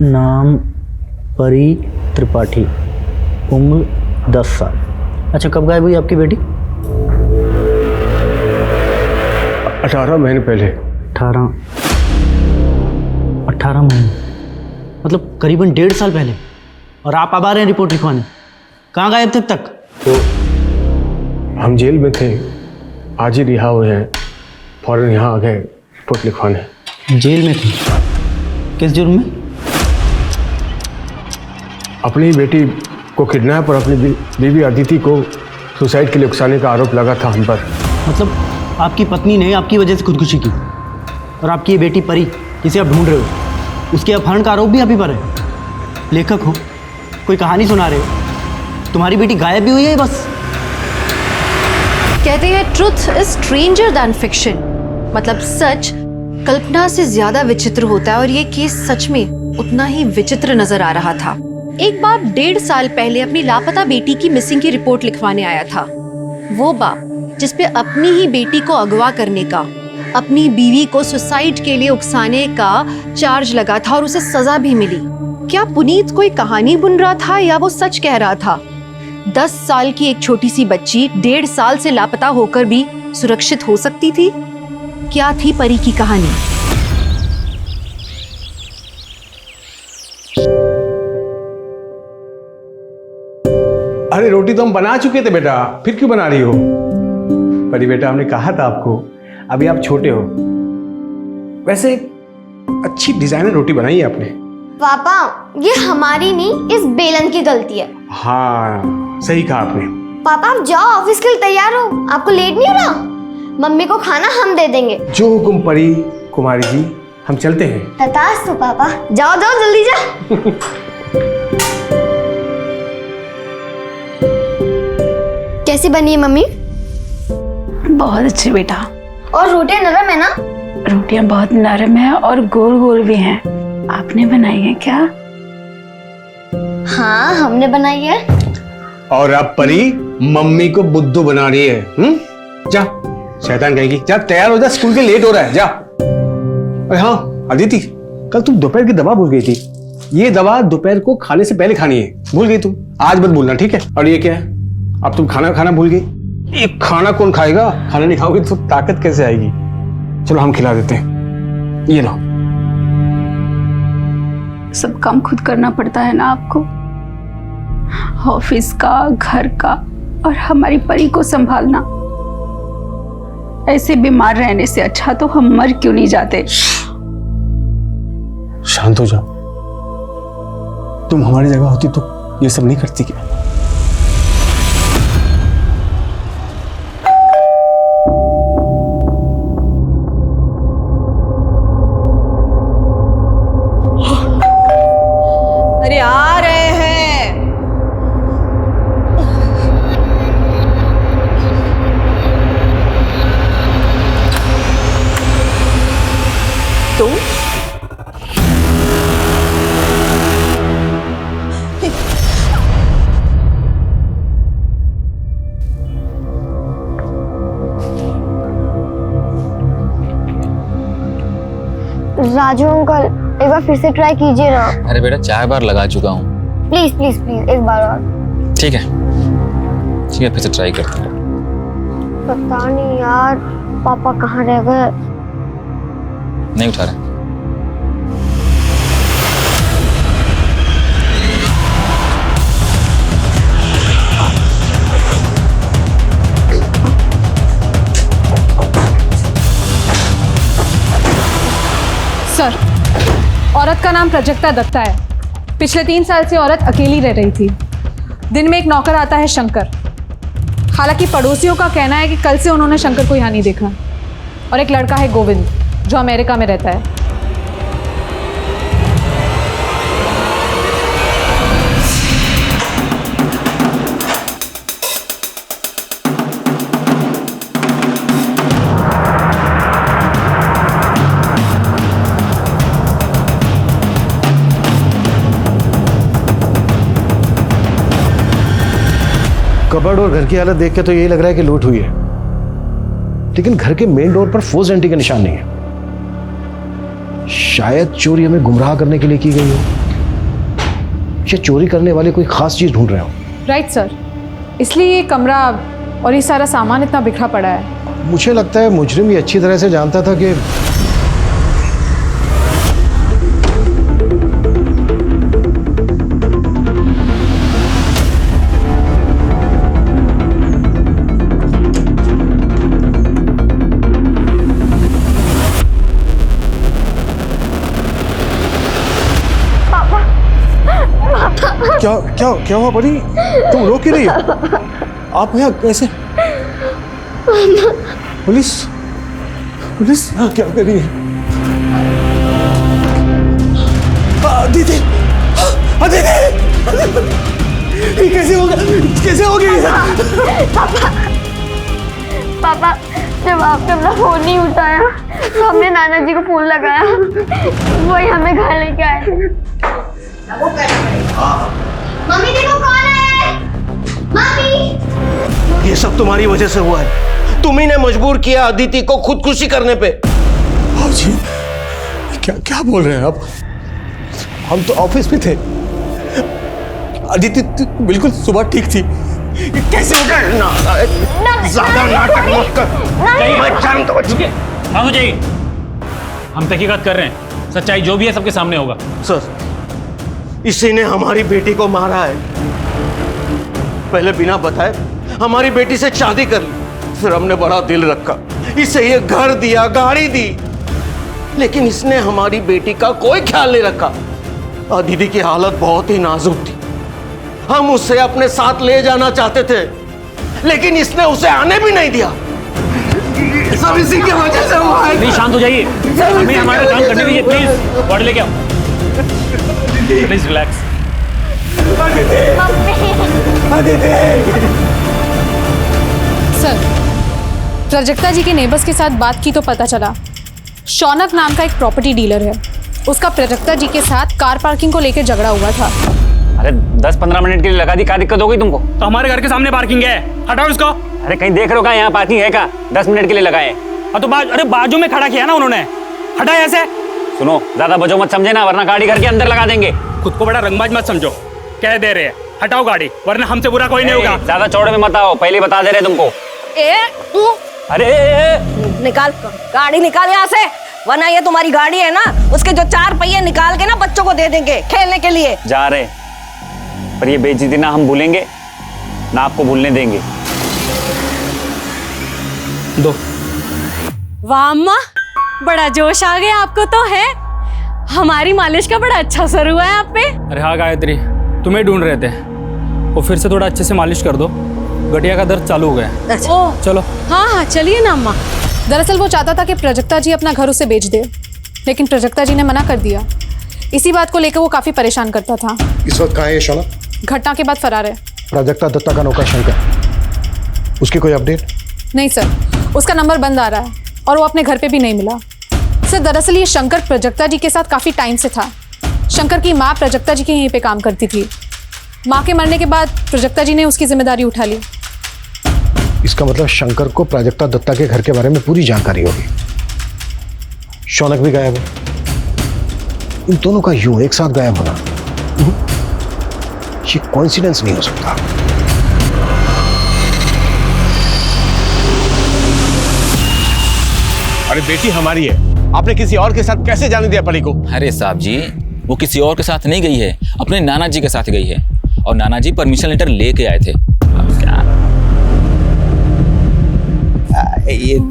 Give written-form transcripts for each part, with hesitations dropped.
नाम परी त्रिपाठी, उम्र 10 साल। अच्छा, कब गायब हुई आपकी बेटी? 18 महीने पहले। 18 महीने, मतलब करीबन 1.5 साल पहले। और आप अब आ रहे हैं रिपोर्ट लिखवाने? कहाँ गायब थे अब तक? तो हम जेल में थे, आज ही रिहा हुए हैं, फौरन यहाँ आ गए रिपोर्ट लिखवाने। जेल में थे? किस जुर्म में? अपनी बेटी को किडनैप और अपनी बीवी अदिति को सुसाइड के लिए उकसाने का आरोप लगा था हम पर। मतलब आपकी पत्नी ने आपकी वजह से खुदकुशी की, और आपकी ये बेटी परी जिसे आप ढूंढ रहे हो, उसके अपहरण का आरोप भी आप ही पर है। लेखक हो, कोई कहानी सुना रहे हो, तुम्हारी बेटी गायब भी हुई है बस। कहते हैं truth is stranger than fiction, मतलब सच कल्पना से ज्यादा विचित्र होता है, और ये केस सच में उतना ही विचित्र नजर आ रहा था। एक बाप 1.5 साल पहले अपनी लापता बेटी की मिसिंग की रिपोर्ट लिखवाने आया था। वो बाप जिसपे अपनी ही बेटी को अगवा करने का, अपनी बीवी को सुसाइड के लिए उकसाने का चार्ज लगा था और उसे सजा भी मिली। क्या पुनीत कोई कहानी बुन रहा था या वो सच कह रहा था? 10 साल की एक छोटी सी बच्ची 1.5 साल से लापता होकर भी सुरक्षित हो सकती थी? क्या थी परी की कहानी? अरे रोटी तो हम बना चुके थे बेटा, फिर क्यों बना रही हो? परी बेटा, हमने कहा था आपको, अभी आप छोटे हो। वैसे अच्छी डिजाइनर रोटी बनाई है आपने। पापा, ये हमारी नहीं, इस बेलन की गलती है। हाँ, सही कहा आपने। पापा आप जाओ, ऑफिस के लिए तैयार हो, आपको लेट नहीं हो रहा? मम्मी को खाना हम दे देंगे। जो हुकुम परी कुमारी जी, हम चलते हैं। तथास्तु पापा, जाओ जाओ जल्दी जाओ। कैसी बनी है मम्मी? बहुत अच्छी बेटा। और रोटियां नरम है ना? रोटियां बहुत नरम है और गोल गोल भी हैं। आपने बनाई है क्या? हाँ, हमने बनाई है। और अब परी मम्मी को बुद्धू बना रही है। जा, शैतान कहेगी। जा तैयार हो जा, स्कूल के लेट हो रहा है, जा। अरे हाँ अदिति, कल तुम दोपहर की दवा भूल गई थी। ये दवा दोपहर को खाने से पहले खानी है, भूल गई तुम। आज मत भूलना, ठीक है? और ये क्या है? अब तुम खाना भूल गई। ये खाना कौन खाएगा? खाना नहीं खाओगे तो ताकत कैसे आएगी? चलो हम खिला देते हैं, ये लो। सब काम खुद करना पड़ता है ना आपको, ऑफिस का, घर का, और हमारी परी को संभालना। ऐसे बीमार रहने से अच्छा तो हम मर क्यों नहीं जाते? शांत हो जाओ। तुम हमारी जगह होती तो ये सब नहीं करती क्या? अरे आ रहे हैं। तुम? राजू अंकल, एक बार फिर से ट्राई कीजिए ना। अरे बेटा 4 बार लगा चुका हूँ। प्लीज प्लीज प्लीज, एक बार और। ठीक है, फिर से ट्राई करते हैं। पता नहीं यार, पापा कहाँ रह गए? नहीं उठा रहे। सर, औरत का नाम प्राजक्ता दत्ता है। पिछले 3 साल से औरत अकेली रह रही थी। दिन में एक नौकर आता है शंकर। हालांकि पड़ोसियों का कहना है कि कल से उन्होंने शंकर को यहाँ नहीं देखा। और एक लड़का है गोविंद, जो अमेरिका में रहता है। कबर्ड और घर की हालत देख के तो यही लग रहा है कि लूट हुई है, लेकिन घर के मेन डोर पर फोर्स एंट्री का निशान नहीं है। शायद चोरी हमें गुमराह करने के लिए की गई हो। ये चोरी करने वाले कोई खास चीज ढूंढ रहे हो। राइट सर, इसलिए ये कमरा और ये सारा सामान इतना बिखरा पड़ा है। मुझे लगता है मुजरिम ये अच्छी तरह से जानता था कि क्या क्या क्या हुआ परी? तुम रो क्यों रही हो? आप यहाँ कैसे? पुलिस पुलिस क्या कर रही है? दीदी दीदी कैसे होगा? कैसे होगी? पापा जब आपने अपना फोन नहीं उठाया तो हमने नाना जी को फोन लगाया, वही हमें घर लेके आए। मम्मी देखो कौन है। मम्मी, ये सब तुम्हारी वजह से हुआ है। तुम्ही ने मजबूर किया अदिति को खुदकुशी करने पे। जी क्या क्या बोल रहे हैं आप? हम तो ऑफिस में थे। अदिति बिल्कुल सुबह ठीक थी। कैसे हो गया? ज्यादा नाटक मत कर। मैं जानता हूं। हाँ हो जाइए, हम तहकीकात कर रहे हैं। सच्चाई जो भी है सबके सामने होगा। सर, इसी ने हमारी बेटी को मारा है। पहले बिना बताए हमारी बेटी से शादी कर ली, फिर हमने बड़ा दिल रखा, इसे ये घर दिया, गाड़ी दी, लेकिन इसने हमारी बेटी का कोई ख्याल नहीं रखा। दीदी की हालत बहुत ही नाजुक थी। हम उसे अपने साथ ले जाना चाहते थे, लेकिन इसने उसे आने भी नहीं दिया। सब इसी की वजह से हुआ है। प्लीज शांत हो जाइए, हमें हमारा काम करने दीजिए। प्लीज बॉडी लेके आओ। Please relax. सर, प्राजक्ता जी के नेबर्स के साथ बात की तो पता चला शौनक नाम का एक प्रॉपर्टी डीलर है, उसका प्राजक्ता जी के साथ कार पार्किंग को लेकर झगड़ा हुआ था। अरे 10-15 मिनट के लिए लगा दी, क्या दिक्कत हो गई तुमको? तो हमारे घर के सामने पार्किंग है, हटाओ इसको। अरे कहीं देख रहे हो क्या यहाँ पार्किंग है क्या? 10 मिनट के लिए लगाए। तो अरे बाजू में खड़ा किया ना उन्होंने, हटा ऐसे। सुनो, ज्यादा बजो मत समझे ना, वरना गाड़ी घर के अंदर लगा देंगे। खुद को बड़ा रंगबाज मत समझो, कह दे रहे हैं हटाओ गाड़ी, वरना हमसे बुरा कोई नहीं होगा। ज्यादा चौड़े में मत आओ, पहले बता दे रहे तुमको। अरे निकाल गाड़ी, निकाल यहाँ से, वरना ये तुम्हारी गाड़ी है ना, उसके जो 4 पहिए निकाल के ना बच्चों को दे देंगे खेलने के लिए। जा रहे, पर ये बेइज्जती ना हम भूलेंगे ना आपको भूलने देंगे। दो। वाह अम्मा, बड़ा जोश आ गया आपको तो है। हमारी मालिश का बड़ा अच्छा असर हुआ है आप पे। अरे हाँ गायत्री, तुम्हें ढूंढ रहे थे, वो फिर से थोड़ा अच्छे से मालिश कर दो, गठिया का दर्द चालू हो गया। अच्छा। चलो। हाँ हाँ चलिए ना अम्मा। दरअसल वो चाहता था कि प्राजक्ता जी अपना घर उसे बेच दे, लेकिन प्राजक्ता जी ने मना कर दिया। इसी बात को लेकर वो काफी परेशान करता था। इस वक्त कहाँ है शौनक? घटना के बाद फरार है। प्राजक्ता दत्ता का नौकर शंकर, उसकी कोई अपडेट? नहीं सर, उसका नंबर बंद आ रहा है और वो अपने घर पे भी नहीं मिला। सर दरअसल ये शंकर प्राजक्ता जी के साथ काफी टाइम से था। शंकर की माँ प्राजक्ता जी के यहीं पे काम करती थी। माँ के मरने के बाद प्राजक्ता जी ने उसकी जिम्मेदारी उठा ली। इसका मतलब शंकर को प्राजक्ता दत्ता के घर के बारे में पूरी जानकारी होगी। शौनक भी गायब है। इन दोनों का यूं एक साथ गायब होना ये कोइंसिडेंस नहीं हो सकता। अरे बेटी हमारी है, आपने किसी और के साथ कैसे जाने दिया परी को? अरे साहब जी, वो किसी और के साथ नहीं गई है, अपने नाना जी के साथ गई है, और नाना जी परमिशन लेटर लेके आए थे। अब क्या?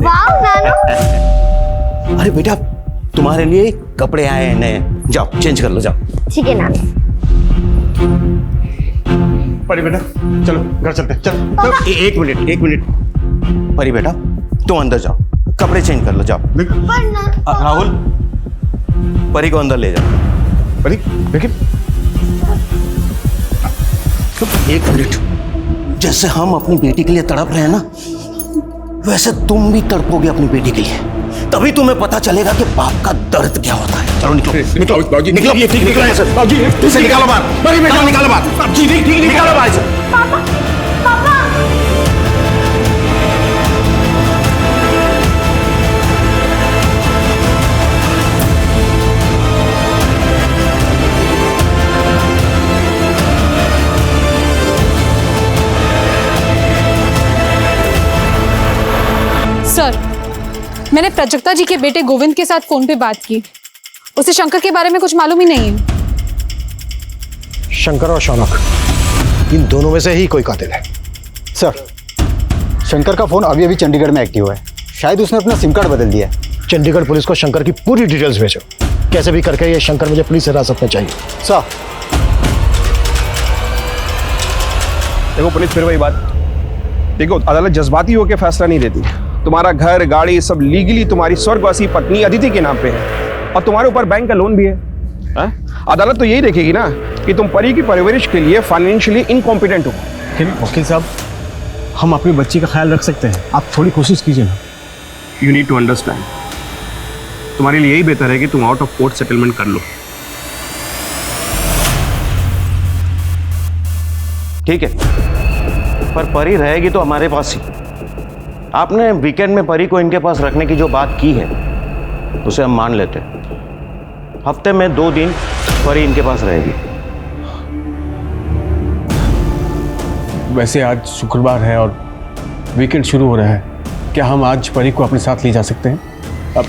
वाह नानू। अरे बेटा, तुम्हारे लिए कपड़े आए हैं नए, जाओ चेंज कर लो, जाओ। ठीक है नानू। परी बेटा चलो घर चलते हैं, चल। एक मिनट परी बेटा, तुम अंदर जाओ, कपड़े चेंज कर लो, जाओ। राहुल, परी को अंदर ले जाओ। परी लेकिन एक मिनट, जैसे हम अपनी बेटी के लिए तड़प रहे हैं ना, वैसे तुम भी तड़पोगे अपनी बेटी के लिए, तभी तुम्हें पता चलेगा कि बाप का दर्द क्या होता है। चलो निकलो, निकलो बाबूजी, निकलो, निकलो यहाँ से। बाबूजी इसे निकालो बाहर, परी बेटा निकालो बाहर। बाबूजी निकालो बाहर से। पापा पापा सर, मैंने प्राजक्ता जी के बेटे गोविंद के साथ फोन पे बात की। उसे शंकर के बारे में कुछ मालूम ही नहीं है। शंकर और शौनक, इन दोनों में से ही कोई कातिल है। सर, शंकर का फोन अभी अभी चंडीगढ़ में एक्टिव है। शायद उसने अपना सिम कार्ड बदल दिया है। चंडीगढ़ पुलिस को शंकर की पूरी डिटेल्स भेजो। कैसे भी करके ये शंकर मुझे पुलिस हिरासत में चाहिए। सर, देखो पुलिस, फिर वही बात। देखो, अदालत जज्बाती होकर फैसला नहीं देती। तुम्हारा घर, गाड़ी सब लीगली तुम्हारी स्वर्गवासी पत्नी अदिति के नाम पे है और तुम्हारे ऊपर बैंक का लोन भी है। अदालत तो यही देखेगी ना कि तुम परी की परवरिश के लिए फाइनेंशियली इनकॉम्पिटेंट हो। वकील साहब, हम अपनी बच्ची का ख्याल रख सकते हैं, आप थोड़ी कोशिश कीजिए ना। यू नीड टू अंडरस्टैंड, तुम्हारे लिए यही बेहतर है कि तुम आउट ऑफ कोर्ट सेटलमेंट कर लो। ठीक है, पर परी रहेगी तो हमारे पास ही। आपने वीकेंड में परी को इनके पास रखने की जो बात की है उसे हम मान लेते हैं। हफ्ते में 2 दिन परी इनके पास रहेगी। वैसे आज शुक्रवार है और वीकेंड शुरू हो रहा है, क्या हम आज परी को अपने साथ ले जा सकते हैं? अब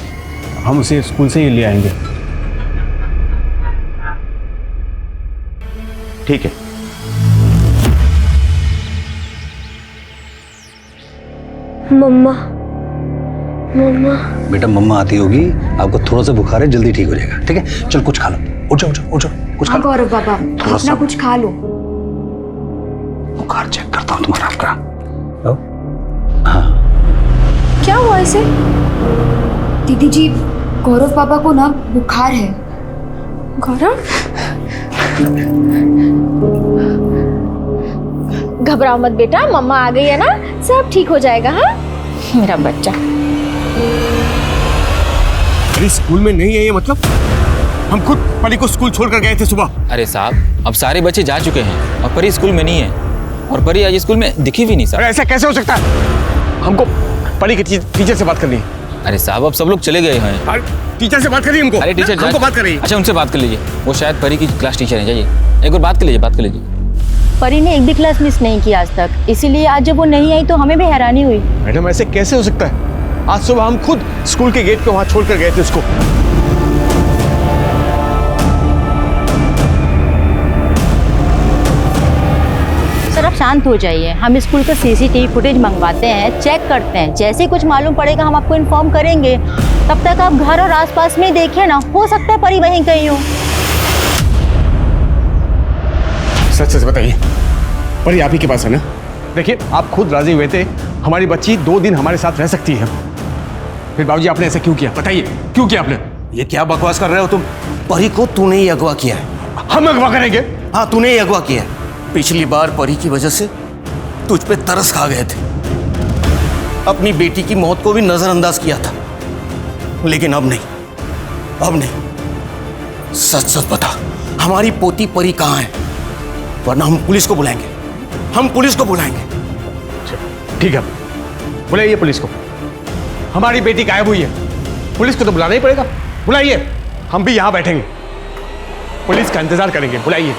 हम उसे स्कूल से ही ले आएंगे। ठीक है। मम्मा, मम्मा। बेटा मम्मा आती होगी, आपको थोड़ा सा बुखार है, जल्दी ठीक हो जाएगा। ठीक है, चल कुछ खा लो। उठ जाओ, उठ जाओ, कुछ खा लो। गौरव बाबा, अपना कुछ खा लो। बुखार चेक करता हूँ तुम्हारा आपका। हाँ, क्या हुआ इसे? दीदी जी, गौरव पापा को ना बुखार है। गौरव, घबराओ मत बेटा, मम्मा आ गई है ना, सब ठीक हो जाएगा। हाँ मेरा बच्चा। अरे स्कूल में नहीं है ये मतलब? हम खुद परी को स्कूल छोड़कर गए थे सुबह। अरे साहब, अब सारे बच्चे जा चुके हैं और परी स्कूल में नहीं है, और परी आज स्कूल में दिखी भी नहीं सर। अरे ऐसा कैसे हो सकता है? हमको परी के टीचर से बात करनी है। अरे साहब, अब सब लोग चले गए हैं। टीचर से बात करिए हमको। अरे टीचर हमको बात करिए। अच्छा, उनसे बात कर लीजिए, वो शायद परी की क्लास टीचर है। जाइए एक बार बात कर लीजिए, बात कर लीजिए। परी ने एक भी क्लास मिस नहीं की आज तक, इसीलिए आज जब वो नहीं आई तो हमें भी हैरानी हुई। मैडम, ऐसे कैसे हो सकता है? आज सुबह हम खुद स्कूल के गेट पे वहां छोड़कर गए थे उसको। सर आप शांत हो जाइए, हम स्कूल का सीसीटीवी फुटेज मंगवाते हैं, चेक करते हैं। जैसे ही कुछ मालूम पड़ेगा हम आपको इन्फॉर्म करेंगे। तब तक आप घर और आसपास में देखिए ना, हो सकता है परी वहीं कहीं हो। सच सच बताइए, परी आप ही के पास है ना? देखिए, आप खुद राजी हुए थे हमारी बच्ची 2 दिन हमारे साथ रह सकती है। फिर बाबूजी आपने ऐसा क्यों किया? बताइए क्यों किया आपने? ये क्या बकवास कर रहे हो तुम? परी को तूने ही अगवा किया है। हम अगवा करेंगे? हाँ, तूने ही अगवा किया है। पिछली बार परी की वजह से तुझ पे तरस खा गए थे, अपनी बेटी की मौत को भी नजरअंदाज किया था, लेकिन अब नहीं, अब नहीं। सच सच बता, हमारी पोती परी कहाँ है? वरना हम पुलिस को बुलाएंगे, हम पुलिस को बुलाएंगे। ठीक है, बुलाइए पुलिस को। हमारी बेटी गायब हुई है, पुलिस को तो बुलाना ही पड़ेगा। बुलाइए, हम भी यहां बैठेंगे, पुलिस का इंतजार करेंगे। बुलाइए।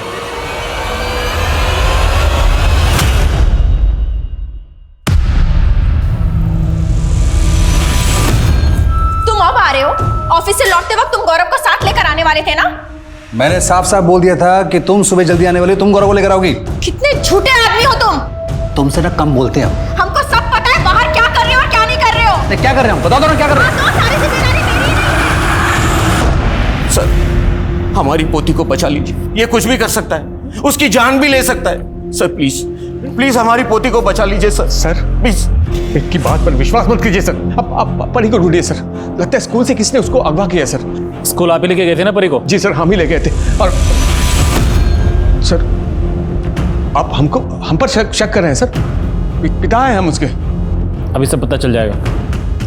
तुम अब आ रहे हो? ऑफिस से लौटते वक्त तुम गौरव को साथ लेकर आने वाले थे ना? मैंने साफ साफ बोल दिया था कि तुम सुबह जल्दी आने वाली, तुम गौरव को लेकर आओगी। कितने झूठे आदमी हो तुम। तुमसे ना कम बोलते हैं हम। हमको सब पता है बाहर क्या कर रहे हो और क्या नहीं कर रहे हो। क्या कर रहे हैं हम? बताओ तो ना क्या कर रहे हैं। सारी जिम्मेदारी मेरी है। सर, हमारी पोती को बचा लीजिए। ये कुछ भी कर सकता है, उसकी जान भी ले सकता है। सर प्लीज, प्लीज हमारी पोती को बचा लीजिए सर। सर प्लीज, इनकी बात पर विश्वास मत कीजिए सर। अब परी को ढूंढिए सर। लगता है स्कूल से किसने उसको अगवा किया सर। स्कूल आप ही लेके गए थे ना परी को? जी सर, हम ही ले गए थे। और सर, आप हम पर शक कर रहे हैं सर? पिता है हम उसके। अभी सब पता चल जाएगा।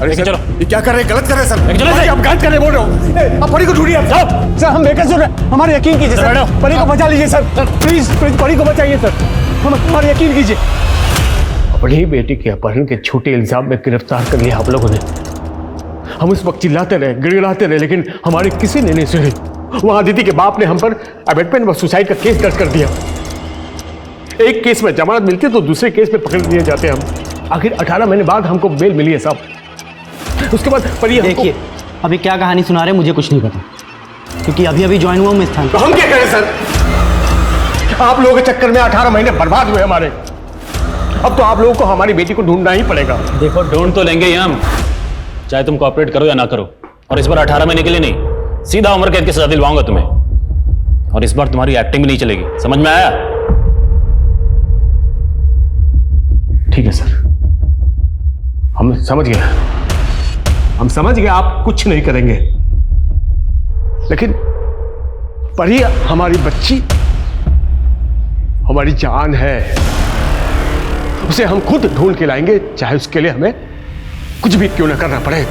अरे सर, चलो, ये क्या कर रहे हैं? गलत कर रहे हैं सर। चलो आप गलत कर रहे बोल रहे हो। आप परी को ढूंढिए। आप सर, हम बेकसूर रहे, हमारे यकीन कीजिए सर। परी को बचा लीजिए सर, प्लीज प्लीज परी को बचाइए सर, हमारे यकीन कीजिए। अपनी बेटी के अपहरण के झूठे इल्जाम में गिरफ्तार कर लिया आप लोगों ने। हम उस वक्त चिल्लाते रहे, गिड़गिड़ाते रहे, लेकिन हमारे किसी ने नहीं सुनी। वहां दीदी के बाप ने हम पर अबेटमेंट व सुसाइड का केस दर्ज कर दिया। एक केस में जमानत मिलती है तो दूसरे केस में पकड़ लिए जाते हैं हम। आखिर 18 महीने बाद हमको बेल मिली है साहब। उसके बाद परी हमको देखिए अभी क्या कहानी सुना रहे हैं मुझे कुछ नहीं पता, क्योंकि अभी अभी ज्वाइन हुआ हूँ इस स्थान तो हम क्या करें सर? आप लोगों के चक्कर में 18 महीने बर्बाद हुए हमारे। अब तो आप लोगों को हमारी बेटी को ढूंढना ही पड़ेगा। देखो ढूंढ तो लेंगे ही हम, चाहे तुम कोऑपरेट करो या ना करो। और इस बार 18 महीने के लिए नहीं, सीधा उम्र कैद की सजा दिलवाऊंगा तुम्हें। और इस बार तुम्हारी एक्टिंग भी नहीं चलेगी, समझ में आया? ठीक है सर, हम समझ गए, हम समझ गए आप कुछ नहीं करेंगे, लेकिन परी हमारी बच्ची, हमारी जान है, उसे हम खुद ढूंढ के लाएंगे, चाहे उसके लिए हमें कुछ भी क्यों ना करना पड़े।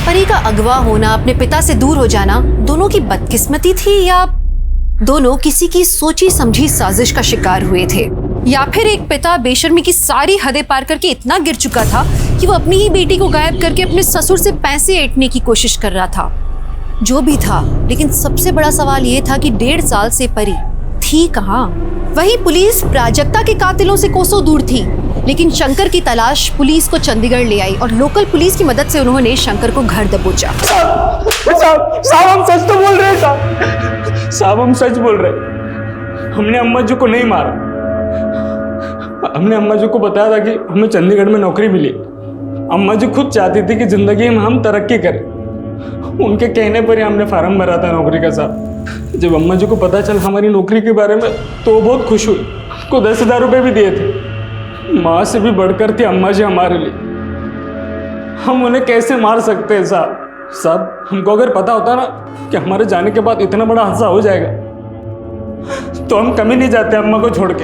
परी का अगवा होना, अपने पिता से दूर हो जाना, दोनों की बदकिस्मती थी या दोनों किसी की सोची समझी साजिश का शिकार हुए थे, या फिर एक पिता बेशर्मी की सारी हदें पार करके इतना गिर चुका था कि वो अपनी ही बेटी को गायब करके अपने ससुर से पैसे ऐंठने की कोशिश कर रहा था। जो भी था, लेकिन सबसे बड़ा सवाल ये था कि 1.5 साल से परी थी कहाँ? वही पुलिस प्राजक्ता के कातिलों से कोसों दूर थी, लेकिन शंकर की तलाश पुलिस को चंडीगढ़ ले आई और लोकल पुलिस की मदद से उन्होंने शंकर को घर दबोचा। साहब हम सच तो बोल रहे हैं साहब, साहब हम सच बोल रहे हैं। हमने अम्मा जी को नहीं मारा, हमने अम्मा जी को बताया था कि हमें चंडीगढ़ में नौकरी मिली। अम्मा जी खुद चाहती थी कि जिंदगी में हम तरक्की करें, उनके कहने पर ही हमने फार्म भरा था नौकरी का साहब। जब अम्मा जी को पता चला हमारी नौकरी के बारे में तो बहुत खुश हुई, को 10,000 रुपये भी दिए थे। माँ से भी बढ़कर थी अम्मा जी हमारे लिए। हम उन्हें कैसे मार सकते हैं साहब? साहब हमको अगर पता होता ना कि हमारे जाने के बाद इतना बड़ा हादसा हो जाएगा तो हम कभी नहीं जाते अम्मा को छोड़ के।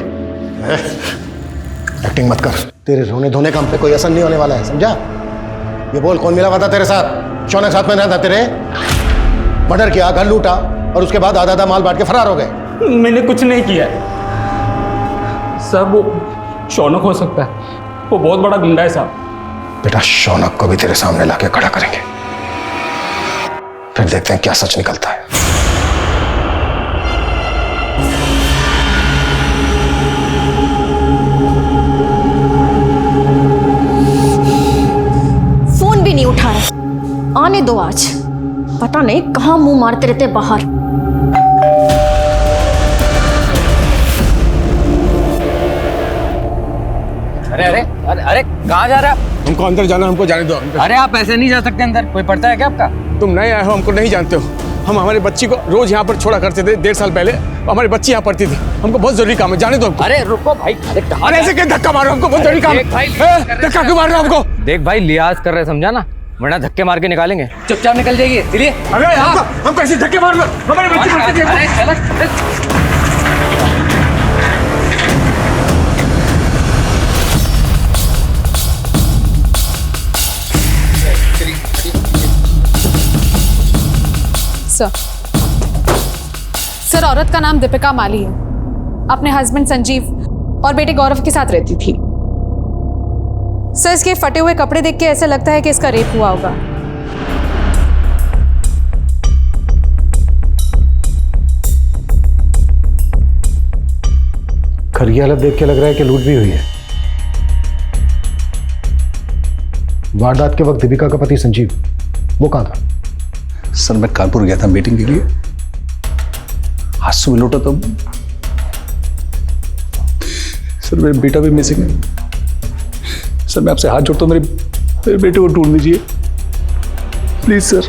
एक्टिंग मत कर, तेरे रोने धोने का हम पे कोई असर नहीं होने वाला है, समझा? ये बोल कौन मिला हुआ था तेरे साथ? शौनक साथ में ना था तेरे? मर्डर किया, घर लूटा और उसके बाद आधा माल बांट के फरार हो गए। मैंने कुछ नहीं किया साहब, वो शौनक हो सकता है, वो बहुत बड़ा गुंडा है साहब। बेटा शौनक को भी तेरे सामने लाके खड़ा करेंगे, फिर देखते हैं क्या सच निकलता है। फोन भी नहीं उठा रहा, आने दो आज, पता नहीं कहां मुंह मारते रहते बाहर। अरे अरे अरे अरे कहाँ जा रहे हैं? हमको अंदर जाना, हमको जाने दो। अरे आप ऐसे नहीं जा सकते अंदर, कोई पड़ता है क्या आपका? तुम नए आए हो, हमको नहीं जानते हो। हम हमारी बच्ची को रोज यहाँ पर छोड़ा करते थे, 1.5 साल पहले हमारी बच्ची यहाँ पढ़ती थी। हमको बहुत जरूरी काम है, जाने दो हमको। अरे रुको भाई, अरे ऐसे क्या धक्का मारो, हमको बहुत जरूरी काम है। धक्का क्यों मार रहे हो हमको? देख भाई लिहाज कर रहे, समझा ना, वरना धक्के मार के निकालेंगे। चुपचाप निकल जाइए, चलिए। अरे हम कैसे धक्के मार रहे हो? हमारी बच्ची पढ़ती थी। सर औरत का नाम दीपिका माली है, अपने हस्बैंड संजीव और बेटे गौरव के साथ रहती थी। सर इसके फटे हुए कपड़े देख के ऐसा लगता है कि इसका रेप हुआ होगा। घर की हालत देख के लग रहा है कि लूट भी हुई है। वारदात के वक्त दीपिका का पति संजीव वो कहाँ था? सर मैं कानपुर गया था मीटिंग के लिए, आज सुबह लौटा तो सर मेरा बेटा भी मिसिंग है। सर मैं आपसे हाथ जोड़ता हूँ, मेरे बेटे को ढूंढ लीजिए प्लीज सर।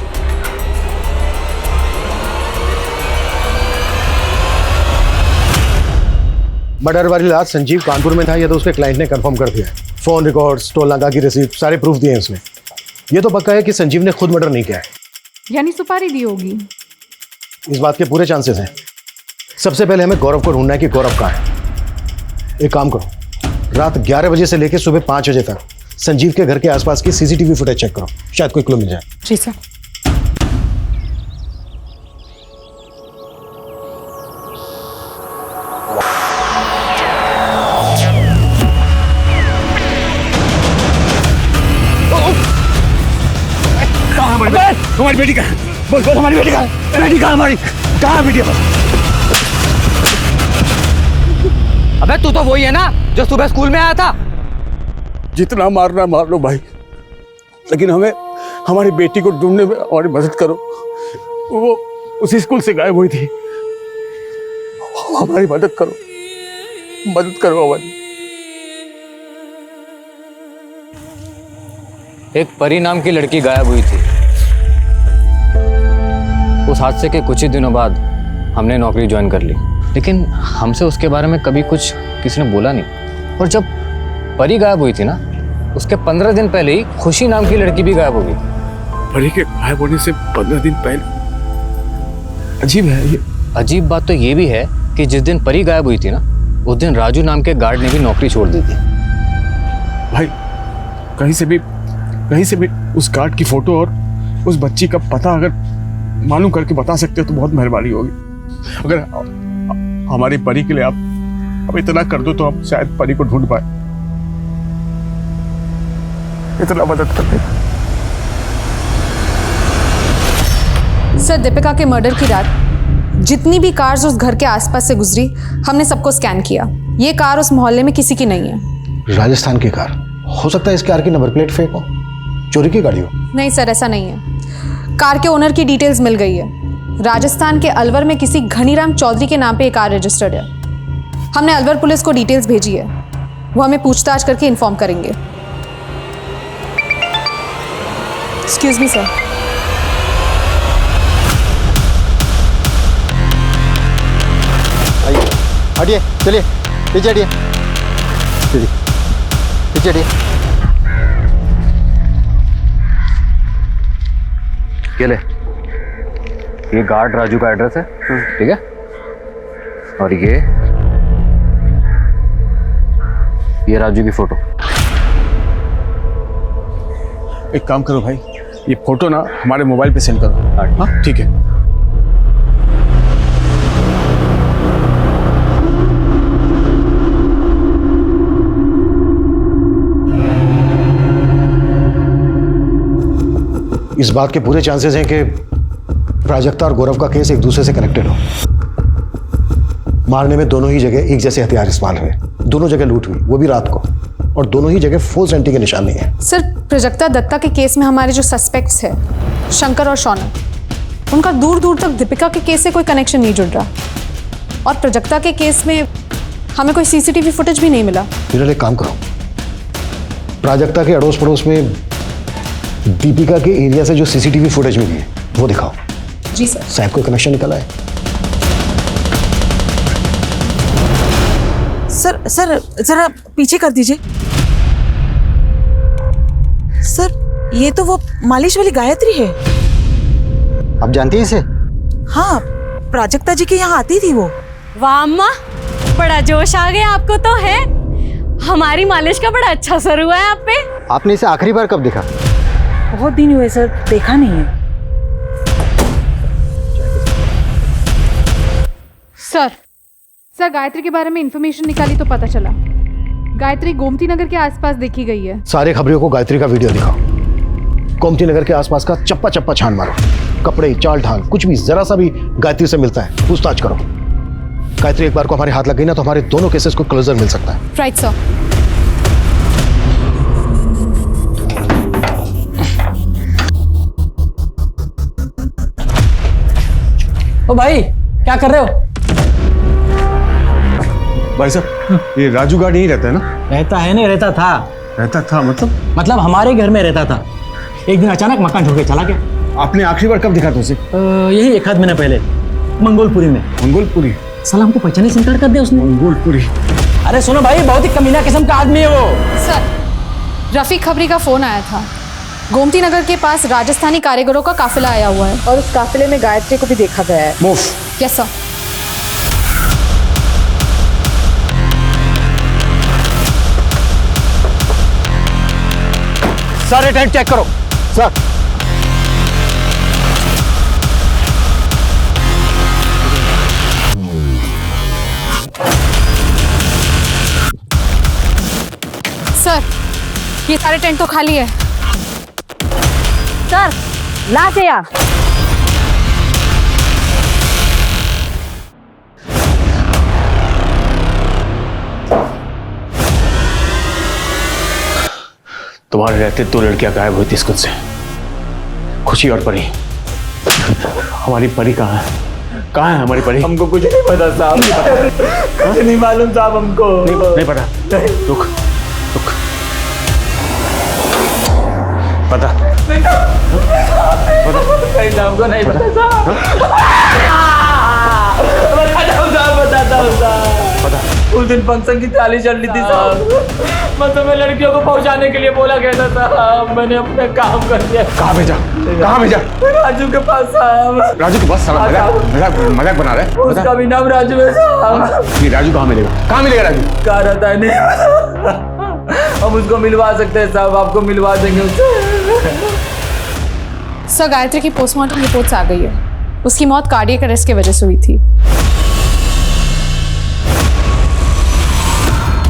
मर्डर वाली रात संजीव कानपुर में था, यह तो उसके क्लाइंट ने कंफर्म कर दिया है। फोन रिकॉर्ड्स, टोल नाका की रिसीप्ट, सारे प्रूफ दिए हैं उसने। ये तो पक्का है कि संजीव ने खुद मर्डर नहीं किया है। यानी सुपारी दी होगी? इस बात के पूरे चांसेस हैं। सबसे पहले हमें गौरव को ढूंढना है कि गौरव कहाँ है। एक काम करो, रात 11 बजे से लेकर सुबह 5 बजे तक संजीव के घर के आसपास की सीसीटीवी फुटेज चेक करो, शायद कोई क्लू मिल जाए। जी सर। हमारी बेटी का बोल, हमारी बेटी का बेटी कहाँ हमारी? कहाँ है बिटिया? अबे तू तो वही है ना जो सुबह स्कूल में आया था। जितना मारना मार लो भाई, लेकिन हमें हमारी बेटी को ढूंढने में हमारी मदद करो। वो उसी स्कूल से गायब हुई थी, हमारी मदद करो, मदद करो हमारी। एक परी नाम की लड़की गायब हुई थी। उस हादसे के कुछ ही दिनों बाद हमने नौकरी ज्वाइन कर ली, लेकिन हमसे उसके बारे में कभी कुछ किसी ने बोला नहीं। और जब परी गायब हुई थी ना, उसके 15 दिन पहले ही खुशी नाम की लड़की भी गायब हो गई। परी के गायब होने से 15 दिन पहले? अजीब है ये। अजीब बात तो ये भी है कि जिस दिन परी गायब हुई थी ना, उस दिन राजू नाम के गार्ड ने भी नौकरी छोड़ दी थी। भाई कहीं से भी उस गार्ड की फोटो और उस बच्ची का पता अगर मालूम करके बता सकते हो तो बहुत मेहरबानी होगी। अगर हमारी परी के लिए आप इतना कर दो तो हम शायद परी को ढूंढ पाए। इतना मदद कर दे। सर, दीपिका के मर्डर की रात जितनी भी कार्स उस घर के आसपास से गुजरी, हमने सबको स्कैन किया। ये कार उस मोहल्ले में किसी की नहीं है। राजस्थान की कार हो सकता है, इस कार की नंबर प्लेट फेक हो, चोरी की गाड़ी हो। नहीं सर, ऐसा नहीं है। कार के ओनर की डिटेल्स मिल गई है। राजस्थान के अलवर में किसी घनीराम चौधरी के नाम पे एक कार रजिस्टर्ड है। हमने अलवर पुलिस को डिटेल्स भेजी है, वो हमें पूछताछ करके इन्फॉर्म करेंगे। Excuse me sir. हटिए, चलिए पीछे हटिए, चलिए पीछे हटिए। ये ले, ये गार्ड राजू का एड्रेस है, ठीक है? और ये राजू की फोटो। एक काम करो भाई, ये फोटो ना हमारे मोबाइल पे सेंड करो। हाँ ठीक है। इस बात के पूरे चांसेस हैं कि प्राजक्ता और गौरव का केस एक दूसरे से कनेक्टेड हो। मारने में दोनों ही जगह एक जैसे हथियार इस्तेमाल हुए, दोनों जगह लूट हुई, वो भी रात को, और दोनों ही जगह फोर्स एंट्री के निशान नहीं है। सर, प्राजक्ता दत्ता के केस में हमारे जो सस्पेक्ट्स हैं, शंकर और शौनक, उनका दूर दूर तक दीपिका के केस से कोई कनेक्शन नहीं जुड़ रहा। और प्राजक्ता के केस में हमें कोई सीसीटीवी फुटेज भी नहीं मिला। फिर एक काम करो, प्राजक्ता के अड़ोस पड़ोस में दीपिका के एरिया से जो सीसीटीवी फुटेज मिली है वो दिखाओ। जी सर। शायद कोई कनेक्शन निकला है। सर जरा पीछे कर दीजिए। सर, ये तो वो मालिश वाली गायत्री है। आप जानती हैं इसे? हाँ, प्राजक्ता जी के यहाँ आती थी वो। वाह अम्मा, बड़ा जोश आ गया आपको तो है। हमारी मालिश का बड़ा अच्छा असर हुआ है आप पे। आपने इसे आखिरी बार कब देखा? बहुत दिन हुए सर, देखा नहीं है। सर गायत्री के बारे में इंफॉर्मेशन निकाली तो पता चला गायत्री गोमती नगर के आसपास देखी गई है। सारे खबरियों को गायत्री का वीडियो दिखाओ। गोमती नगर के आसपास का चप्पा चप्पा छान मारो, कपड़े, चाल ढाल, कुछ भी जरा सा भी गायत्री से मिलता है पूछताछ करो। गायत्री एक बार को हमारे हाथ लग गई ना तो हमारे दोनों केसेस को क्लोजर मिल सकता है। Right sir. ओ भाई, क्या कर रहे हो? भाई साहब, ये राजू गार्ड यहीं रहता है ना? रहता है नहीं, रहता था। रहता था मतलब हमारे घर में रहता था। एक दिन अचानक मकान छोड़ के चला गया। आपने आखिरी बार कब देखा था उसे? यही 1 आध महीना पहले, मंगोलपुरी में। मंगोलपुरी? साला हमको पहचाने से इनकार कर दिया उसने। मंगोलपुरी? अरे सुनो भाई, बहुत ही कमीना किस्म का आदमी है वो। सर, रफीक खबरी का फोन आया था। गोमती नगर के पास राजस्थानी कारीगरों का काफिला आया हुआ है और उस काफिले में गायत्री को भी देखा गया है। मूव। Yes sir. सारे टेंट चेक करो। सर, सर, ये सारे टेंट तो खाली है। सर, लाश है यहाँ। तुम्हारे रहते 2 लड़कियां गायब हुई थी स्कूल से, खुशी और परी। हमारी परी कहाँ है? कहाँ है हमारी परी? हमको कुछ नहीं पता साहब, कुछ नहीं मालूम साहब हमको। नहीं पता? रुक रुक, पता हमको नहीं पता साहब। बताता हूँ साहब। उस दिन फंक्शन की ताली चल रही थी साहब, मैं तुम्हें लड़कियों को पहुंचाने के लिए बोला गया था साहब, मैंने अपना काम कर दिया। कहाँ भेजा? कहाँ भेजा? राजू के पास साहब। राजू तो बस मजाक बना रहा है। उसका भी नाम राजू है साहब। ये राजू कहाँ मिलेगा? कहाँ मिलेगा राजू? कहाँ रहता है नहीं, हम उसको मिलवा सकते हैं साहब, आपको मिलवा देंगे उससे। सर गायत्री की पोस्टमार्टम रिपोर्ट्स आ गई है। उसकी मौत कार्डियक अरेस्ट की वजह से हुई थी।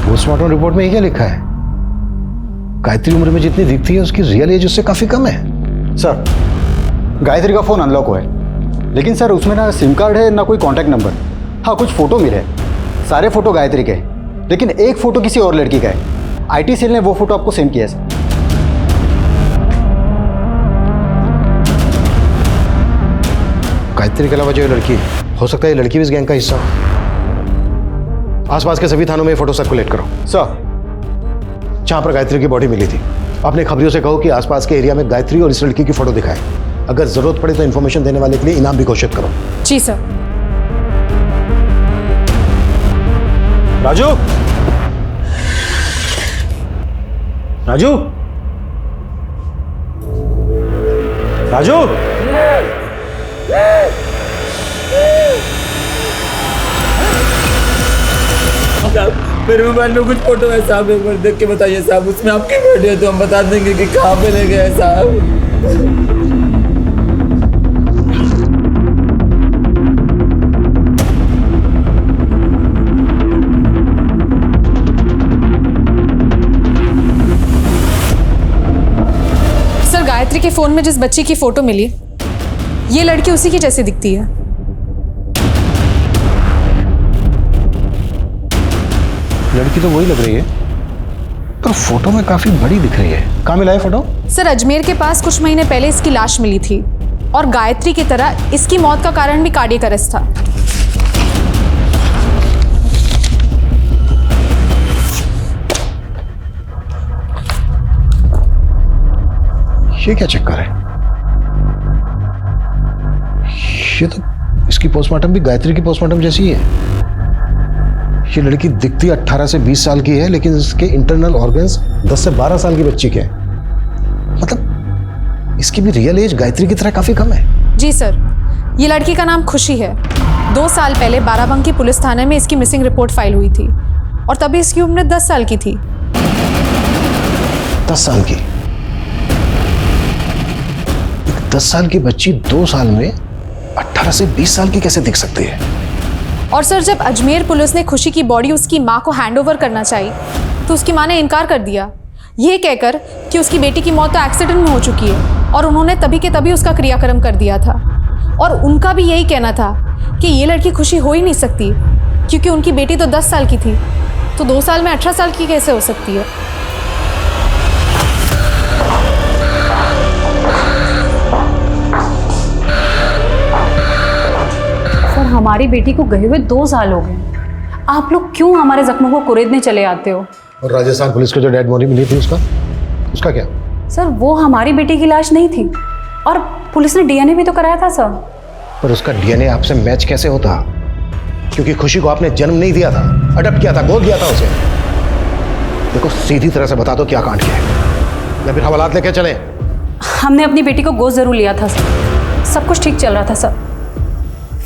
पोस्टमार्टम रिपोर्ट में ये क्या लिखा है? गायत्री उम्र में जितनी दिखती है उसकी रियल एज उससे काफी कम है। सर गायत्री का फोन अनलॉक हुआ है, लेकिन सर उसमें ना सिम कार्ड है ना कोई कांटेक्ट नंबर। हाँ कुछ फोटो मिले, सारे फोटो गायत्री के, लेकिन एक फोटो किसी और लड़की का है। आईटी सेल ने वो फोटो आपको सेंड किया है सर। गायत्री के अलावा जो ये लड़की है, हो सकता है ये लड़की भी इस गैंग का हिस्सा हो। आसपास के सभी थानों में फोटो सर्कुलेट करो। सर जहां पर गायत्री की बॉडी मिली थी, अपने खबरियों से कहो कि आसपास के एरिया में गायत्री और इस लड़की की फोटो दिखाएं। अगर जरूरत पड़े तो इन्फॉर्मेशन देने वाले के लिए इनाम भी घोषित करो। जी सर। राजू, राजू, राजू, मेरे मोबाइल में कुछ फोटो है साहब, एक बार देख के बताइए साहब, उसमें आपकी वीडियो तो हम बता देंगे कि कहाँ पे ले गए साहब। सर गायत्री के फोन में जिस बच्ची की फोटो मिली, ये लड़की उसी की जैसी दिखती है। लड़की तो वही लग रही है, पर फोटो में काफी बड़ी दिख रही है। कहाँ मिला है फोटो? सर अजमेर के पास कुछ महीने पहले इसकी लाश मिली थी, और गायत्री की तरह इसकी मौत का कारण भी कार्डियक अरेस्ट था। ये क्या चक्कर है? ये तो इसकी पोस्टमार्टम भी गायत्री की पोस्टमार्टम जैसी है। ये लड़की दिखती 18 से 20 साल की है, लेकिन इसके इंटरनल ऑर्गन्स 10 से 12 साल की बच्ची के हैं। मतलब इसकी भी रियल एज गायत्री की तरह काफी कम है। जी सर, ये लड़की का नाम खुशी है। 2 साल पहले बाराबंकी पुलिस थाने में इसकी मिसिंग रिपोर्ट फाइल हुई थी, और तभी इसकी उम्र 10 साल की थी। 10 साल की? 10 साल की बच्ची 2 साल में 18 से 20 साल की कैसे दिख सकती है? और सर जब अजमेर पुलिस ने खुशी की बॉडी उसकी माँ को हैंडओवर करना चाहिए, तो उसकी माँ ने इनकार कर दिया, ये कहकर कि उसकी बेटी की मौत तो एक्सीडेंट में हो चुकी है, और उन्होंने तभी के तभी उसका क्रियाक्रम कर दिया था। और उनका भी यही कहना था कि ये लड़की खुशी हो ही नहीं सकती, क्योंकि उनकी बेटी तो 10 साल की थी, तो 2 साल में 18 साल की कैसे हो सकती है? हमारी बेटी को गए हुए 2 साल हो गए, आप लोग क्यों हमारे जख्मों को कुरेदने चले आते हो? और राजस्थान पुलिस को जो डेड बॉडी मिली थी उसका क्या? सर वो हमारी बेटी की लाश नहीं थी, और पुलिस ने डीएनए भी तो कराया था सर। पर उसका डीएनए आपसे मैच कैसे होता? क्योंकि खुशी को आपने जन्म नहीं दिया था, अडॉप्ट किया था, गोद दिया था उसे। देखो सीधी तरह से बता दो क्या कांड किया है, या फिर हवालात लेके चले। हमने अपनी बेटी को गोद जरूर लिया था सर, सब कुछ ठीक चल रहा था सर,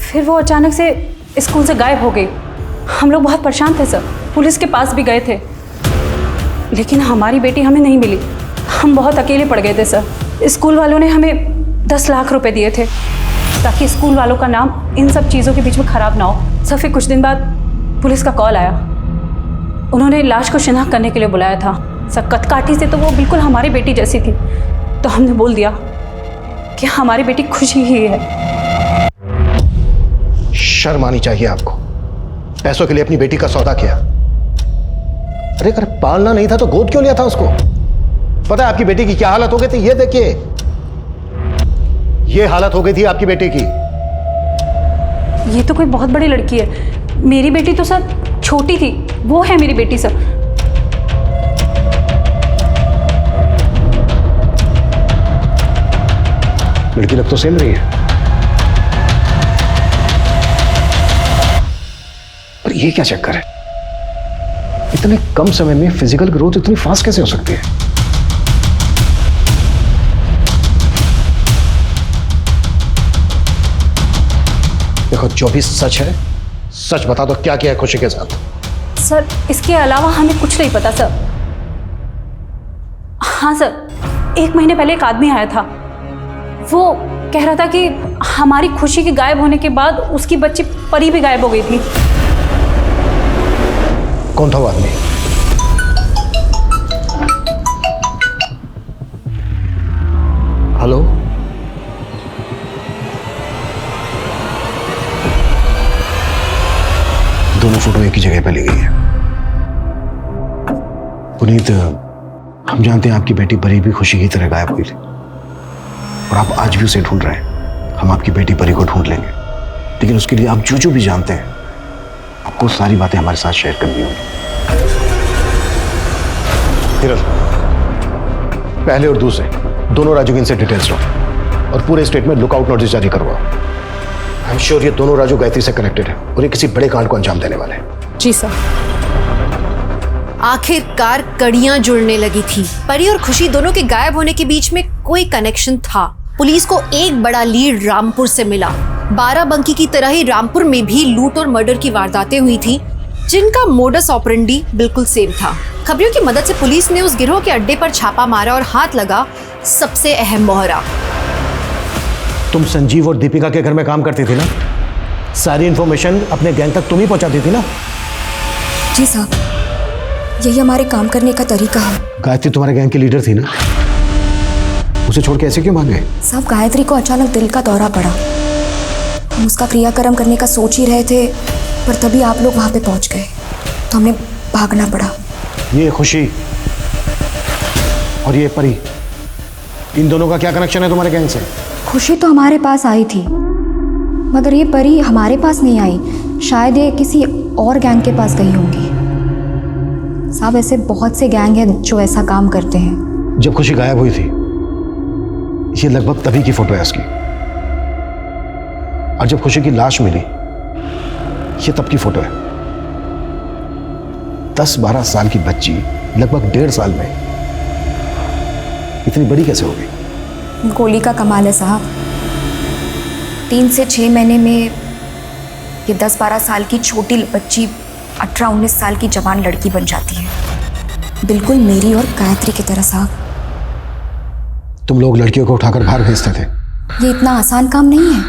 फिर वो अचानक से स्कूल से गायब हो गई। हम लोग बहुत परेशान थे सर, पुलिस के पास भी गए थे, लेकिन हमारी बेटी हमें नहीं मिली। हम बहुत अकेले पड़ गए थे सर। स्कूल वालों ने हमें 10 लाख रुपए दिए थे ताकि स्कूल वालों का नाम इन सब चीज़ों के बीच में ख़राब ना हो। सर फिर कुछ दिन बाद पुलिस का कॉल आया, उन्होंने लाश को शिनाख्त करने के लिए बुलाया था। सर कदकाठी से तो वो बिल्कुल हमारी बेटी जैसी थी, तो हमने बोल दिया कि हमारी बेटी खुशी ही है। शर्म आनी चाहिए आपको, पैसों के लिए अपनी बेटी का सौदा किया। अरे अगर पालना नहीं था तो गोद क्यों लिया था उसको? पता है आपकी बेटी की क्या हालत हो गई थी? ये देखिए, ये हालत हो गई थी आपकी बेटी की। ये तो कोई बहुत बड़ी लड़की है। मेरी बेटी तो सर छोटी थी, वो है मेरी बेटी सर। लड़की लग तो सेम रही है, पर ये क्या चक्कर है? इतने कम समय में फिजिकल ग्रोथ इतनी फास्ट कैसे हो सकती है? देखो, जो भी सच है सच बता दो, क्या किया है खुशी के साथ? सर इसके अलावा हमें कुछ नहीं पता सर। हाँ सर, 1 महीने पहले एक आदमी आया था। वो कह रहा था कि हमारी खुशी के गायब होने के बाद उसकी बच्ची परी भी गायब हो गई थी। कौन था वो आदमी? हेलो, दोनों फोटो एक ही जगह पे ली गई है। पुनीत, हम जानते हैं आपकी बेटी परी भी खुशी की तरह गायब हुई थी और आप आज भी उसे ढूंढ रहे हैं। हम आपकी बेटी परी को ढूंढ लेंगे, लेकिन उसके लिए आप जो भी जानते हैं आपको सारी बातें हमारे साथ शेयर करनी होगी। हिरल, पहले और दूसरे दोनों राजू की इनसे डिटेल्स लो और पूरे स्टेट में लुकआउट नोटिस जारी करवाओ। आई एम श्योर ये दोनों राजू गायत्री से कनेक्टेड है और ये किसी बड़े कांड को अंजाम देने वाले हैं। जी सर। आखिरकार कड़ियां जुड़ने लगी थी। परी और खुशी दोनों के गायब होने के बीच में कोई कनेक्शन था। पुलिस को एक बड़ा लीड रामपुर से मिला। बाराबंकी की तरह ही रामपुर में भी लूट और मर्डर की वारदातें हुई थी, जिनका मोडस ऑपरेंडी बिल्कुल सेम था। खबरों की मदद से पुलिस ने उस गिरोह के अड्डे पर छापा मारा और हाथ लगा सबसे अहम मोहरा। तुम संजीव और दीपिका के घर में काम करती थी ना? सारी इंफॉर्मेशन अपने गैंग तक तुम ही पहुंचाती थी ना? जी साहब, यही हमारे काम करने का तरीका है। गायत्री तुम्हारे गैंग की लीडर थी ना? उसे छोड़ के ऐसे क्यों भाग गए? साहब, गायत्री को अचानक दिल का दौरा पड़ा। हम उसका क्रियाक्रम करने का सोच ही रहे थे, पर तभी आप लोग वहां पे पहुंच गए तो हमें भागना पड़ा। ये खुशी और ये परी, इन दोनों का क्या कनेक्शन है तुम्हारे गैंग से? खुशी तो हमारे पास आई थी, मगर ये परी हमारे पास नहीं आई। शायद ये किसी और गैंग के पास गई होंगी। साहब, ऐसे बहुत से गैंग हैं जो ऐसा काम करते हैं। जब खुशी गायब हुई थी, ये लगभग तभी की फोटो है उसकी। और जब खुशी की लाश मिली, ये तब की फोटो है। 10-12 साल की बच्ची लगभग 1.5 साल में इतनी बड़ी कैसे हो गई? गोली का कमाल है साहब। 3 से 6 महीने में ये 10-12 साल की छोटी बच्ची 18-19 साल की जवान लड़की बन जाती है, बिल्कुल मेरी और गायत्री की तरह। साहब, तुम लोग लड़कियों को उठाकर बाहर भेजते थे? ये इतना आसान काम नहीं है।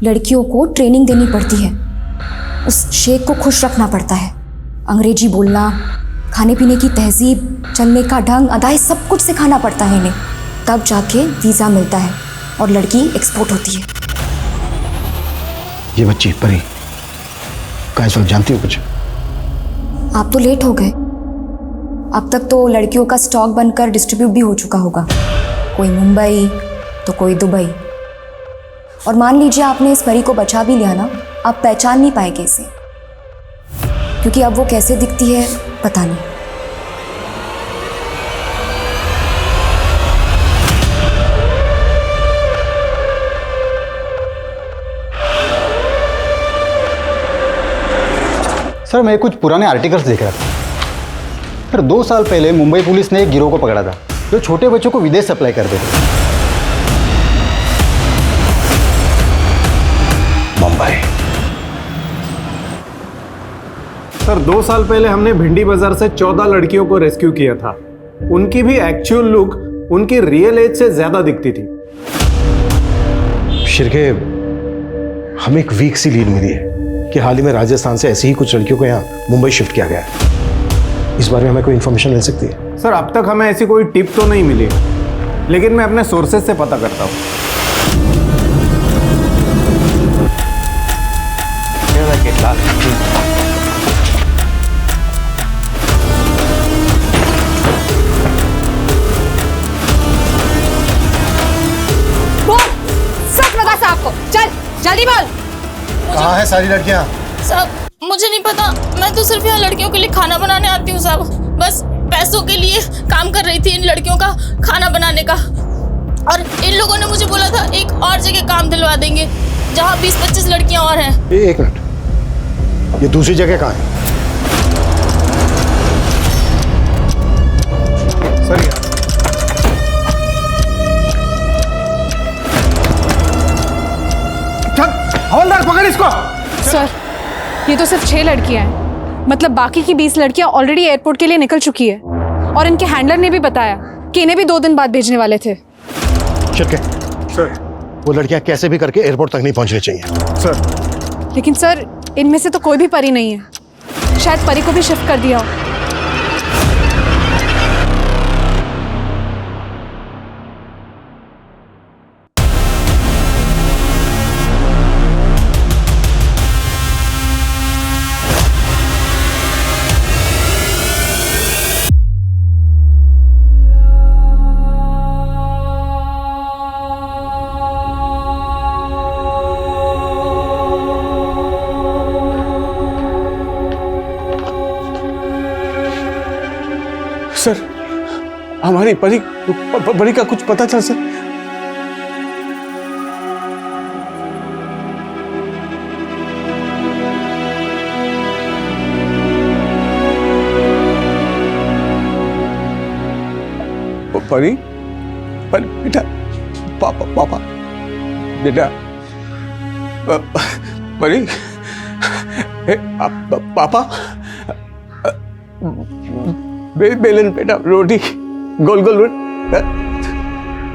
लड़कियों को ट्रेनिंग देनी पड़ती है, उस शेख को खुश रखना पड़ता है। अंग्रेजी बोलना, खाने पीने की तहजीब, चलने का ढंग, अदाएं, सब कुछ सिखाना पड़ता है इन्हें। तब जाके वीज़ा मिलता है और लड़की एक्सपोर्ट होती है। ये बच्ची परी का इस वक्त जानती हो कुछ? आप तो लेट हो गए। अब तक तो लड़कियों का स्टॉक बनकर डिस्ट्रीब्यूट भी हो चुका होगा, कोई मुंबई तो कोई दुबई। और मान लीजिए आपने इस परी को बचा भी लिया ना, आप पहचान नहीं पाएंगे इसे, क्योंकि अब वो कैसे दिखती है पता नहीं। सर, मैं कुछ पुराने आर्टिकल्स देख रहा था। सर, 2 साल पहले मुंबई पुलिस ने एक गिरोह को पकड़ा था जो छोटे बच्चों को विदेश सप्लाई करते थे। मुंबई। सर, 2 साल पहले हमने भिंडी बाजार से 14 लड़कियों को रेस्क्यू किया था। उनकी भी एक्चुअल लुक उनकी रियल एज से ज्यादा दिखती थी। शिरके, हमें एक वीक सी लीड मिली है कि हाल ही में राजस्थान से ऐसी ही कुछ लड़कियों को यहाँ मुंबई शिफ्ट किया गया है। इस बारे में हमें कोई इन्फॉर्मेशन मिल सकती है? सर, अब तक हमें ऐसी कोई टिप तो नहीं मिली, लेकिन मैं अपने सोर्सेज से पता करता हूँ। कहाँ है सारी लड़कियाँ? साहब मुझे नहीं पता, मैं तो सिर्फ यहाँ लड़कियों के लिए खाना बनाने आती हूँ साहब। बस पैसों के लिए काम कर रही थी इन लड़कियों का खाना बनाने का। और इन लोगों ने मुझे बोला था एक और जगह काम दिलवा देंगे जहाँ 20-25 लड़कियाँ और हैं। एक मिनट, ये दूसरी जगह कहाँ है? सर हवलदार पकड़ इसको। सर ये तो सिर्फ 6 लड़कियां हैं, मतलब बाकी की 20 लड़कियां ऑलरेडी एयरपोर्ट के लिए निकल चुकी है। और इनके हैंडलर ने भी बताया कि इन्हें भी 2 दिन बाद भेजने वाले थे। शिर्के, सर वो लड़कियां कैसे भी करके एयरपोर्ट तक नहीं पहुंचनी चाहिए। सर लेकिन सर इनमें से तो कोई भी परी नहीं है, शायद परी को भी शिफ्ट कर दिया हो। सर हमारी परी परी का कुछ पता चल सर? परी बेटा, पापा बेटा, परी पापा बेलन बेटा, रोटी गोल गोल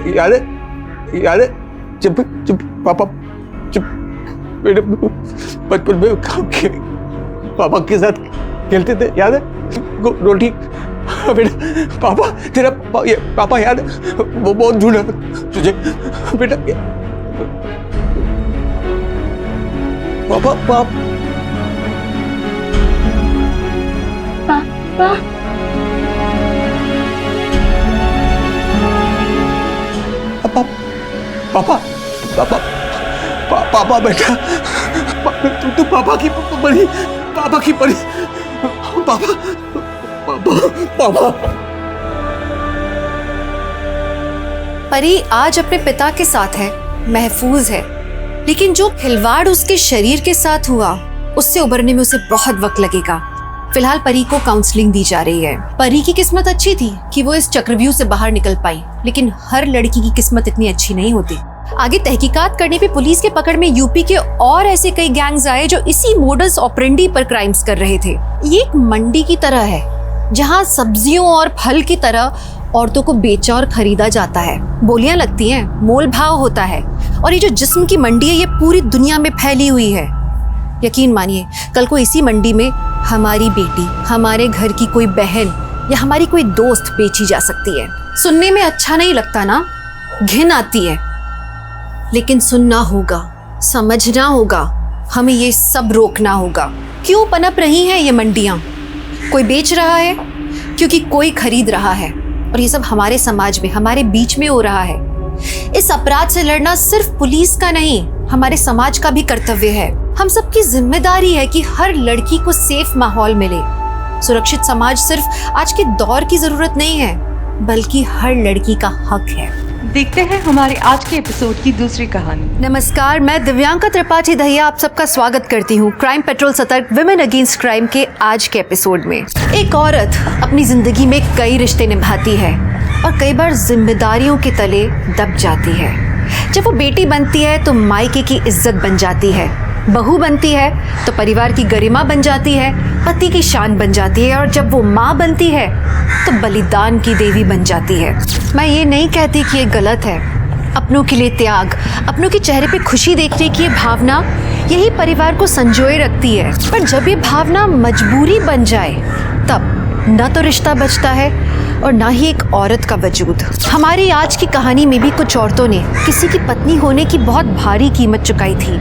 याद है जब पापा जब बेटे बचपन में पापा के साथ खेलते थे, याद है? रोटी बेटा, पापा तेरा पापा याद है? वो बहुत ढूंढा तुझे बेटा। पापा पापा पापा पापा पापा बेटा, तू पापा की परी, पापा की परी, पापा पापा। परी आज अपने पिता के साथ है, महफूज है, लेकिन जो खिलवाड़ उसके शरीर के साथ हुआ उससे उबरने में उसे बहुत वक्त लगेगा। फिलहाल परी को काउंसलिंग दी जा रही है। परी की किस्मत अच्छी थी कि वो इस चक्रव्यूह से बाहर निकल पाई, लेकिन हर लड़की की किस्मत इतनी अच्छी नहीं होती। आगे तहकीकात करने पे पुलिस के पकड़ में यूपी के और ऐसे कई गैंग्स आए जो इसी मोडस ऑपरेंडी पर क्राइम्स कर रहे थे। ये एक मंडी की तरह है जहाँ सब्जियों और फल की तरह औरतों को बेचा और खरीदा जाता है, बोलियां लगती हैं, मोल भाव होता है। और ये जो जिस्म की मंडी है ये पूरी दुनिया में फैली हुई है। यकीन मानिए कल को इसी मंडी में हमारी बेटी, हमारे घर की कोई बहन या हमारी कोई दोस्त बेची जा सकती है। सुनने में अच्छा नहीं लगता ना, घिन आती है, लेकिन सुनना होगा, समझना होगा, हमें ये सब रोकना होगा। क्यों पनप रही हैं ये मंडियां? कोई बेच रहा है क्योंकि कोई खरीद रहा है, और ये सब हमारे समाज में, हमारे बीच में हो रहा है। इस अपराध से लड़ना सिर्फ पुलिस का नहीं, हमारे समाज का भी कर्तव्य है। हम सबकी जिम्मेदारी है कि हर लड़की को सेफ माहौल मिले। सुरक्षित समाज सिर्फ आज के दौर की जरूरत नहीं है, बल्कि हर लड़की का हक है। देखते हैं हमारे आज के एपिसोड की दूसरी कहानी। नमस्कार, मैं दिव्यांका त्रिपाठी दहिया आप सबका स्वागत करती हूँ क्राइम पेट्रोल सतर्क विमेन अगेंस्ट क्राइम के आज के एपिसोड में। एक औरत अपनी जिंदगी में कई रिश्ते निभाती है और कई बार जिम्मेदारियों के तले दब जाती है। जब वो बेटी बनती है तो मायके की इज्जत बन जाती है, बहू बनती है तो परिवार की गरिमा बन जाती है, पति की शान बन जाती है, और जब वो माँ बनती है तो बलिदान की देवी बन जाती है। मैं ये नहीं कहती कि ये गलत है। अपनों के लिए त्याग, अपनों के चेहरे पे खुशी देखने की ये भावना यही परिवार को संजोए रखती है। पर जब ये भावना मजबूरी बन जाए तब न तो रिश्ता बचता है और ना ही एक औरत का वजूद। हमारी आज की कहानी में भी कुछ औरतों ने किसी की पत्नी होने की बहुत भारी कीमत चुकाई थी,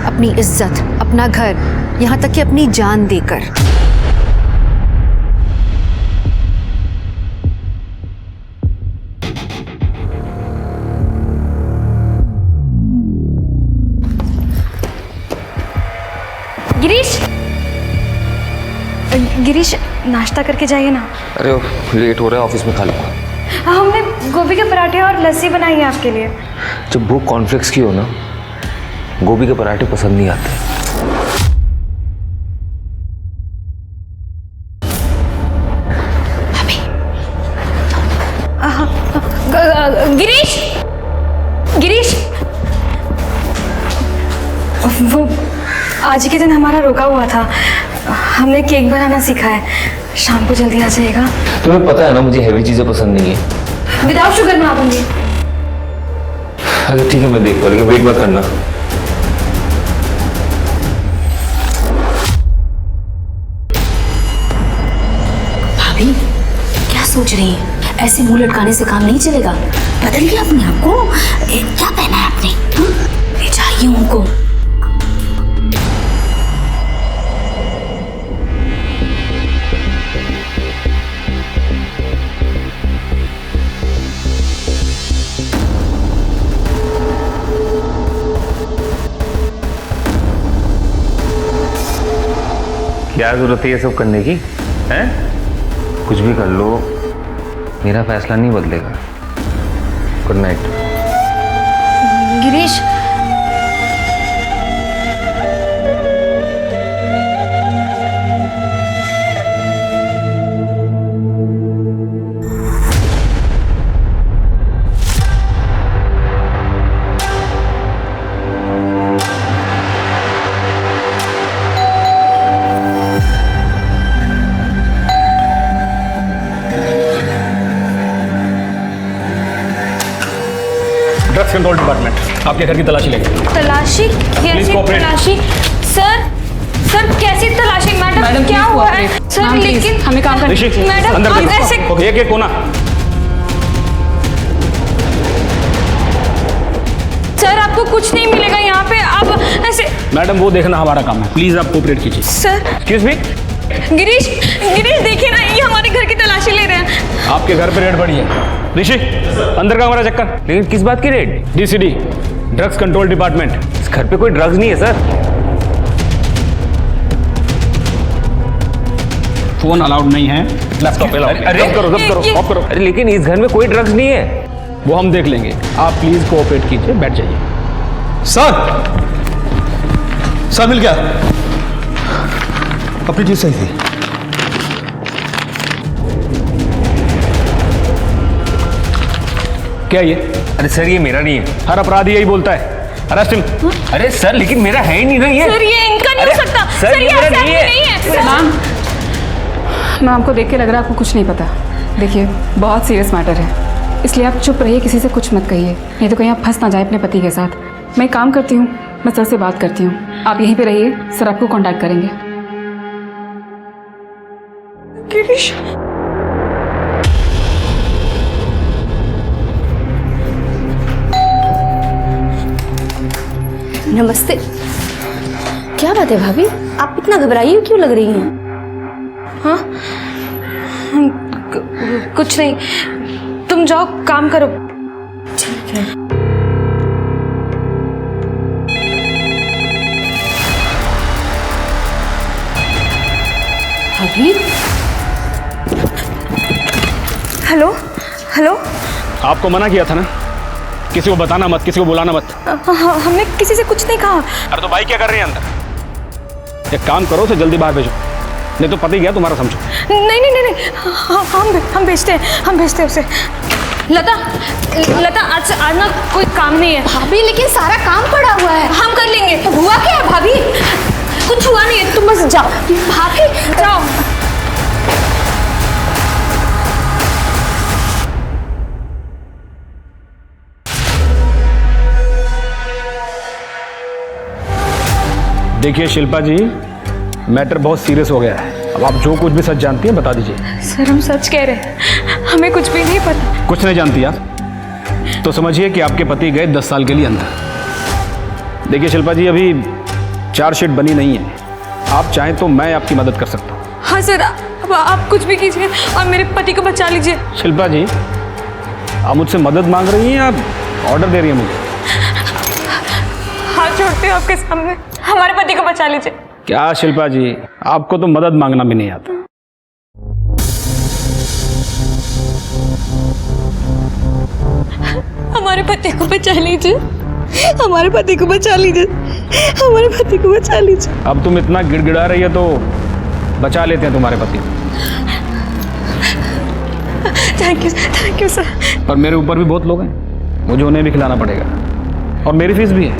अपनी इज्जत, अपना घर, यहाँ तक कि अपनी जान देकर। गिरीश, गिरीश नाश्ता करके जाइए ना। अरे लेट हो रहा है, ऑफिस में खा लूँगा। हमने गोभी के पराठे और लस्सी बनाई है आपके लिए। जब भूख कॉर्नफ्लेक्स की हो ना, गोभी के पराठे पसंद नहीं आते। गिरीश, गिरीश, वो आज के दिन हमारा रुका हुआ था। हमने केक बनाना सीखा है, शाम को जल्दी आ जाएगा। तुम्हें पता है ना मुझे हैवी चीजें पसंद नहीं है। विदाउट शुगर बना दूंगी। अच्छा ठीक है, मैं देख पा, लेकिन वेट मत करना। भाभी क्या सोच रही हैं? ऐसे मुंह लटकाने से काम नहीं चलेगा। बदलिए अपने आप को। क्या पहना है आपने? ले जाइए उनको। क्या जरूरत है ये सब करने की? हैं? कुछ भी कर लो, मेरा फैसला नहीं बदलेगा। Good night. Girish, drugs control department आपके घर की तलाशी लेंगे। तलाशी? कैसी तलाशी? सर कैसी तलाशी? मैडम क्या हुआ है? सर लेकिन हमें काम करना है। मैडम अंदर आप ऐसे एक कोना। सर आपको कुछ नहीं मिलेगा यहाँ पे, आप ऐसे। मैडम वो देखना हमारा काम है, प्लीज आप कोऑपरेट कीजिए। Sir excuse me. Girish, Girish देखिए ना, ये हमारे घर की तलाशी ले रहे हैं। आपके घर पे रेड पड़ी है। ऋषि अंदर का हमारा चक्कर। लेकिन किस बात की रेड? डीसीडी drugs control department. इस घर पे कोई ड्रग्स नहीं है सर। फोन अलाउड नहीं है, लैपटॉप अलाउड। अरे ऑफ करो। अरे लेकिन इस घर में कोई ड्रग्स नहीं है। वो हम देख लेंगे, आप प्लीज कोऑपरेट कीजिए, बैठ जाइए। सर मिल गया। अपनी चीज सही थी। क्या ये? अरे सर ये मेरा नहीं है। हर अपराधी यही बोलता है, अरेस्ट हिम। अरे सर लेकिन मेरा है ही नहीं ना ये। सर ये इनका नहीं हो सकता। सर ये मेरा नहीं है। मैम, मैम को देख के लग रहा है आपको कुछ नहीं पता। देखिए बहुत सीरियस मैटर है, इसलिए आप चुप रहिए, किसी से कुछ मत कहिए, नहीं तो कहीं आप फंस ना जाए अपने पति के साथ। मैं एक काम करती हूँ, मैं सर से बात करती हूँ, आप यहीं पे रहिए, सर आपको कांटेक्ट करेंगे। गिरीश, नमस्ते। क्या बात है भाभी, आप इतना घबराई हो क्यों लग रही हैं? हाँ कुछ नहीं, तुम जाओ काम करो। ठीक है। भाभी, हेलो हेलो। आपको मना किया था ना, किसी को बताना मत, किसी को बुलाना मत। हमने किसी से कुछ नहीं कहा। अरे तो भाई क्या कर रही है अंदर? एक काम करो, उसे जल्दी बाहर भेजो, नहीं तो पता ही गया तुम्हारा, समझो। नहीं नहीं नहीं, नहीं। हम भेजते हैं उसे। लता आज ना कोई काम नहीं है। भाभी लेकिन सारा काम पड़ा हुआ है। हम कर लेंगे। हुआ क्या है भाभी? कुछ हुआ नहीं है, तुम बस जाओ। भाभी जाओ। देखिए शिल्पा जी, मैटर बहुत सीरियस हो गया है। अब आप जो कुछ भी सच जानती हैं बता दीजिए। सर हम सच कह रहे हैं, हमें कुछ भी नहीं पता। कुछ नहीं जानती आप? तो समझिए कि आपके पति गए 10 साल के लिए अंदर। देखिए शिल्पा जी, अभी चार्जशीट बनी नहीं है, आप चाहें तो मैं आपकी मदद कर सकता हूँ। हाँ सर, अब आप कुछ भी कीजिए और मेरे पति को बचा लीजिए। शिल्पा जी, आप मुझसे मदद मांग रही हैं या ऑर्डर दे रही हैं मुझे? हाथ जोड़ते हो आपके सामने, हमारे पति को बचा लीजिए। क्या शिल्पा जी, आपको तो मदद मांगना भी नहीं आता। हमारे पति को बचा लीजिए, हमारे पति को बचा लीजिए, हमारे पति को बचा लीजिए। अब तुम इतना गिड़गिड़ा रही है तो बचा लेते हैं तुम्हारे पति को। Thank you sir. पर मेरे ऊपर भी बहुत लोग हैं, मुझे उन्हें भी खिलाना पड़ेगा और मेरी फीस भी है।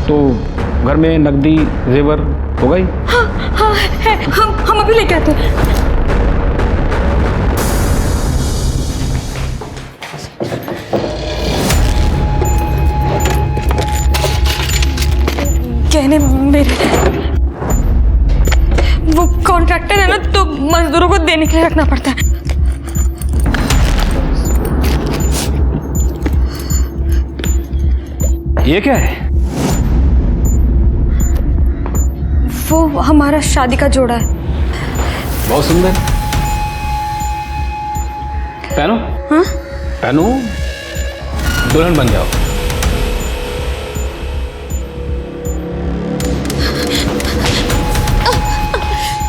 तो घर में नकदी जेवर होगा ही? हाँ है, हम अभी लेके आते हैं। कहने मेरे वो कॉन्ट्रैक्टर है ना, तो मजदूरों को देने के लिए रखना पड़ता है। ये क्या है? वो हमारा शादी का जोड़ा है। बहुत सुंदर। पहनो। हाँ? पहनो, दुल्हन बन जाओ।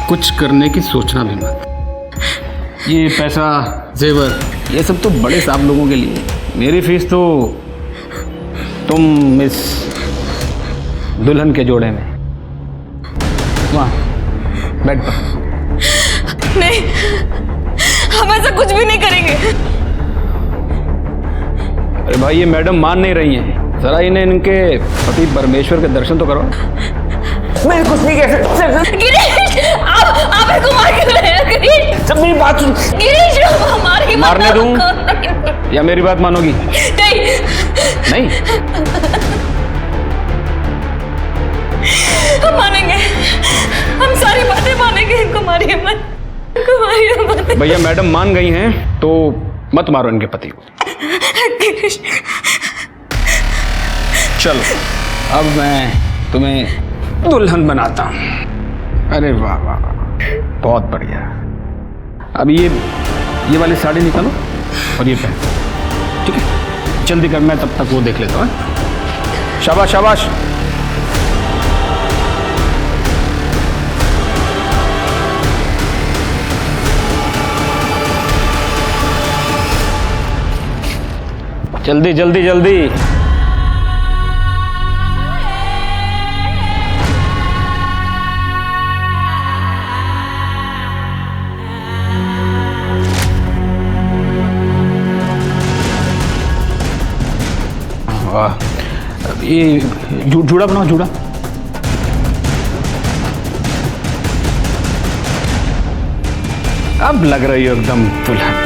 कुछ करने की सोचना भी मत। ये पैसा, जेवर, ये सब तो बड़े साहब लोगों के लिए। मेरी फीस तो तुम इस दुल्हन के जोड़े में, वहाँ बेड पर। नहीं, हम ऐसा कुछ भी नहीं करेंगे। अरे भाई, ये मैडम मान नहीं रही हैं। जरा इन्हें इनके पति परमेश्वर के दर्शन तो करो। मैं कुछ नहीं कह सकता। गिरीश, आप मेरे को मार क्यों रहे हैं? गिरीश, सब मेरी बात सुन। गिरीश, हमारी मारने दूं या मेरी बात मानोगी? नहीं। हम मानेंगे, हम सारी बातें मानेंगे। इनको मारिए मत, इनको मारिए मत। भैया, मैडम मान गई हैं तो मत मारो इनके पति को। गिरीश, चलो, अब मैं तुम्हें दुल्हन बनाता हूँ। अरे वाह वाह, बहुत बढ़िया। अब ये वाली साड़ी निकालो और ये पहन, ठीक है? जल्दी कर, मैं तब तक वो देख लेता हूँ। शाबाश शाबाश। जल्दी जल्दी जल्दी। वाह, ये जूड़ा बनाओ, जूड़ा। अब लग रही हो एकदम दुल्हन।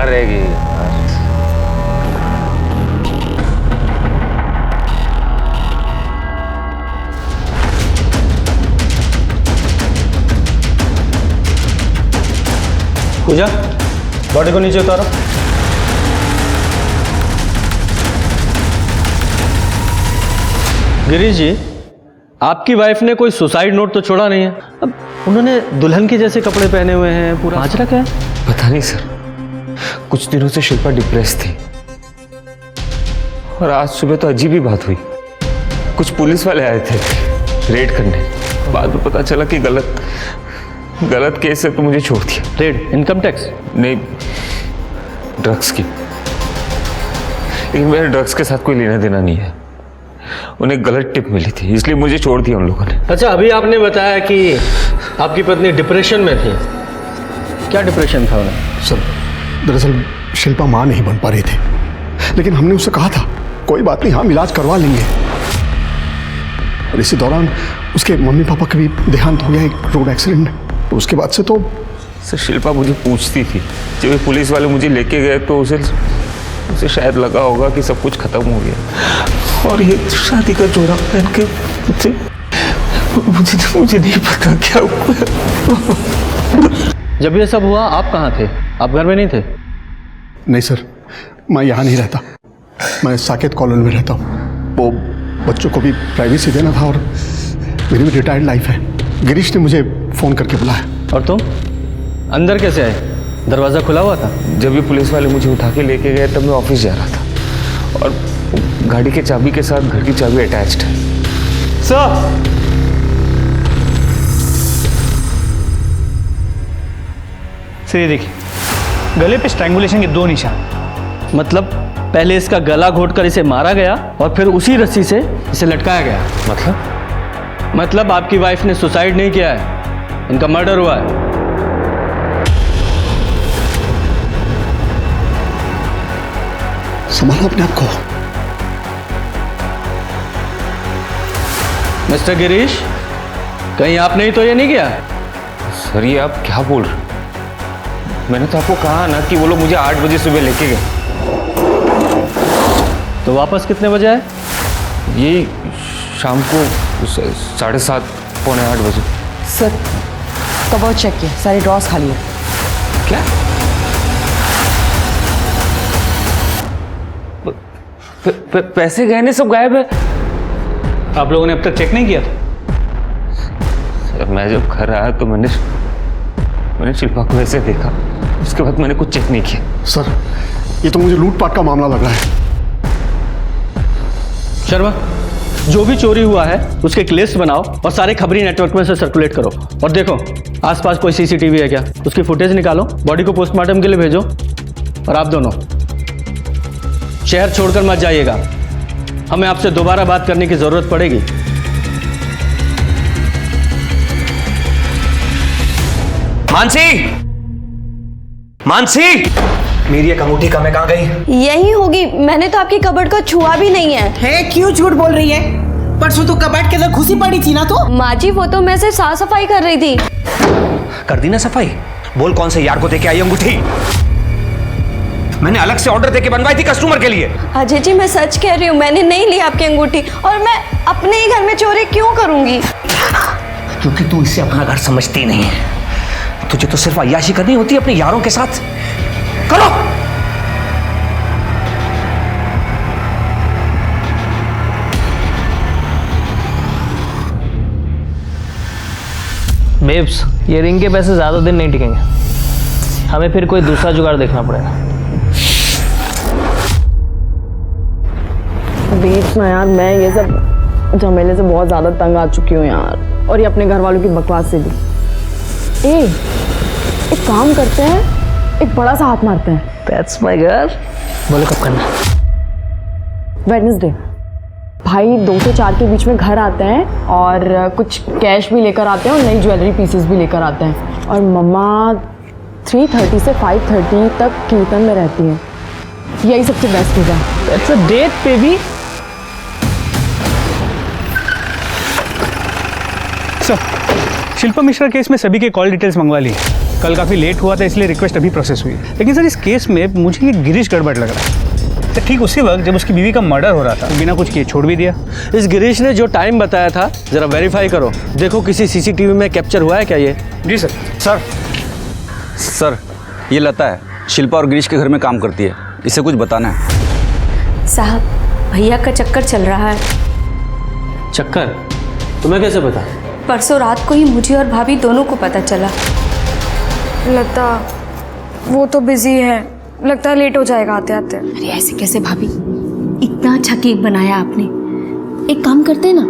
रहेगी। पूजा, बॉडी को नीचे उतारो। गिरीश जी, आपकी वाइफ ने कोई सुसाइड नोट तो छोड़ा नहीं है। अब उन्होंने दुल्हन के जैसे कपड़े पहने हुए हैं, पूरा माजरा क्या है? पता नहीं सर, कुछ दिनों से शिल्पा डिप्रेस थी और आज सुबह तो अजीब ही बात हुई। कुछ पुलिस वाले आए थे रेड करने, बाद में पता चला कि गलत केस है तो मुझे छोड़ दिया। रेड? Income tax? नहीं, ड्रग्स की। लेकिन मेरे ड्रग्स के साथ कोई लेना देना नहीं है। उन्हें गलत टिप मिली थी, इसलिए मुझे छोड़ दिया उन लोगों ने। अच्छा, अभी आपने बताया कि आपकी पत्नी डिप्रेशन में थी। क्या डिप्रेशन था उन्हें? सर, दरअसल शिल्पा माँ नहीं बन पा रही थी, लेकिन हमने उससे कहा था कोई बात नहीं, हम इलाज करवा लेंगे। और इसी दौरान उसके मम्मी पापा का भी देहांत हो गया एक रोड एक्सीडेंट में। तो उसके बाद से तो सर, शिल्पा मुझे पूछती थी, जब ये पुलिस वाले मुझे लेके गए तो उसे शायद लगा होगा कि सब कुछ खत्म हो गया। और ये शादी का जोड़ा पहन के मुझे नहीं पता क्या हुआ। जब ये सब हुआ आप कहाँ थे? आप घर में नहीं थे? नहीं सर, मैं यहाँ नहीं रहता, मैं साकेत कॉलोनी में रहता हूँ। वो बच्चों को भी प्राइवेसी देना था और मेरी भी रिटायर्ड लाइफ है। गिरीश ने मुझे फ़ोन करके बुलाया। और तुम अंदर कैसे आए? दरवाज़ा खुला हुआ था? जब भी पुलिस वाले मुझे उठा के लेके गए तब मैं ऑफिस जा रहा था और गाड़ी के चाबी के साथ घर की चाबी अटैच्ड है। सर, ये देखिए, गले पे स्ट्रैंगुलेशन के 2 निशान। मतलब पहले इसका गला घोटकर इसे मारा गया और फिर उसी रस्सी से इसे लटकाया गया। मतलब आपकी वाइफ ने सुसाइड नहीं किया है, इनका मर्डर हुआ है। संभालो अपने आप को। मिस्टर गिरीश, कहीं आपने ही तो ये नहीं किया? सर ये आप क्या बोल रहे हो? मैंने तो आपको कहा ना कि वो लोग मुझे 8 बजे सुबह लेके गए। तो वापस कितने बजे आए? ये शाम को 7:30 पौने 8 बजे। सर कबर्ड चेक किया, सारे ड्रॉर्स खाली है। क्या? पैसे गहने सब गायब है। आप लोगों ने अब तक चेक नहीं किया था? सर मैं जब घर आया तो मैंने शिल्पा को ऐसे देखा, उसके बाद मैंने कुछ चेक नहीं किया। सर ये तो मुझे लूटपाट का मामला लग रहा है। शर्मा, जो भी चोरी हुआ है उसके एक लिस्ट बनाओ और सारे खबरी नेटवर्क में से सर्कुलेट करो। और देखो आसपास कोई सीसीटीवी है क्या, उसकी फुटेज निकालो, बॉडी को पोस्टमार्टम के लिए भेजो। और आप दोनों शहर छोड़कर मत जाइएगा, हमें आपसे दोबारा बात करने की जरूरत पड़ेगी। मानसी, मेरी एक अंगूठी कहाँ गई? यही होगी, मैंने तो आपकी कबर्ड को छुआ भी नहीं है। क्यों झूठ बोल रही है? परसों तो कबर्ड के अंदर घुसी पड़ी थी ना। तो माँ जी वो तो मैं सिर्फ साफ सफाई कर रही थी। कर दी ना सफाई? बोल कौन से यार को देके आई अंगूठी? मैंने अलग से ऑर्डर देके बनवाई थी कस्टमर के लिए। अजय जी मैं सच कह रही हूँ, मैंने नहीं ली आपकी अंगूठी और मैं अपने ही घर में चोरी क्यों करूंगी? क्योंकि तू इसे अपना घर समझती नहीं है। तुझे तो सिर्फ अय्याशी करनी होती है अपने यारों के साथ। करो। बेब्स, ये रिंग के पैसे ज़्यादा दिन नहीं टिकेंगे, हमें फिर कोई दूसरा जुगाड़ देखना पड़ेगा। बेब्स ना यार, मैं ये सब झमेले से बहुत ज़्यादा तंग आ चुकी हूँ यार, और ये अपने घर वालों की बकवास से भी। एक काम करते हैं, एक बड़ा सा हाथ मारते हैं। That's my girl। बोलो कब करना? वेडनेसडे। भाई 2 से 4 के बीच में घर आते हैं और कुछ कैश भी लेकर आते हैं और नई ज्वेलरी पीसेस भी लेकर आते हैं। और मम्मा 3:30 से 5:30 तक कीर्तन में रहती है। यही सबसे बेस्ट होगा। That's a date, baby। Sir, Shilpa Mishra case में सभी के कॉल डिटेल्स मंगवा ली। कल काफ़ी लेट हुआ था इसलिए रिक्वेस्ट अभी प्रोसेस हुई। लेकिन सर इस केस में मुझे ये गिरीश गड़बड़ लग रहा है। तो ठीक उसी वक्त जब उसकी बीवी का मर्डर हो रहा था, बिना कुछ किए छोड़ भी दिया। इस गिरीश ने जो टाइम बताया था जरा वेरीफाई करो, देखो किसी सीसीटीवी में कैप्चर हुआ है क्या ये? जी सर। सर ये लता है, शिल्पा और गिरीश के घर में काम करती है, इसे कुछ बताना है। साहब भैया का चक्कर चल रहा है। चक्कर? तुम्हें कैसे पता? परसों रात को ही मुझे और भाभी दोनों को पता चला। लता वो तो बिजी है, लगता है लेट हो जाएगा आते आते। अरे ऐसे कैसे भाभी, इतना अच्छा केक बनाया आपने। एक काम करते हैं ना,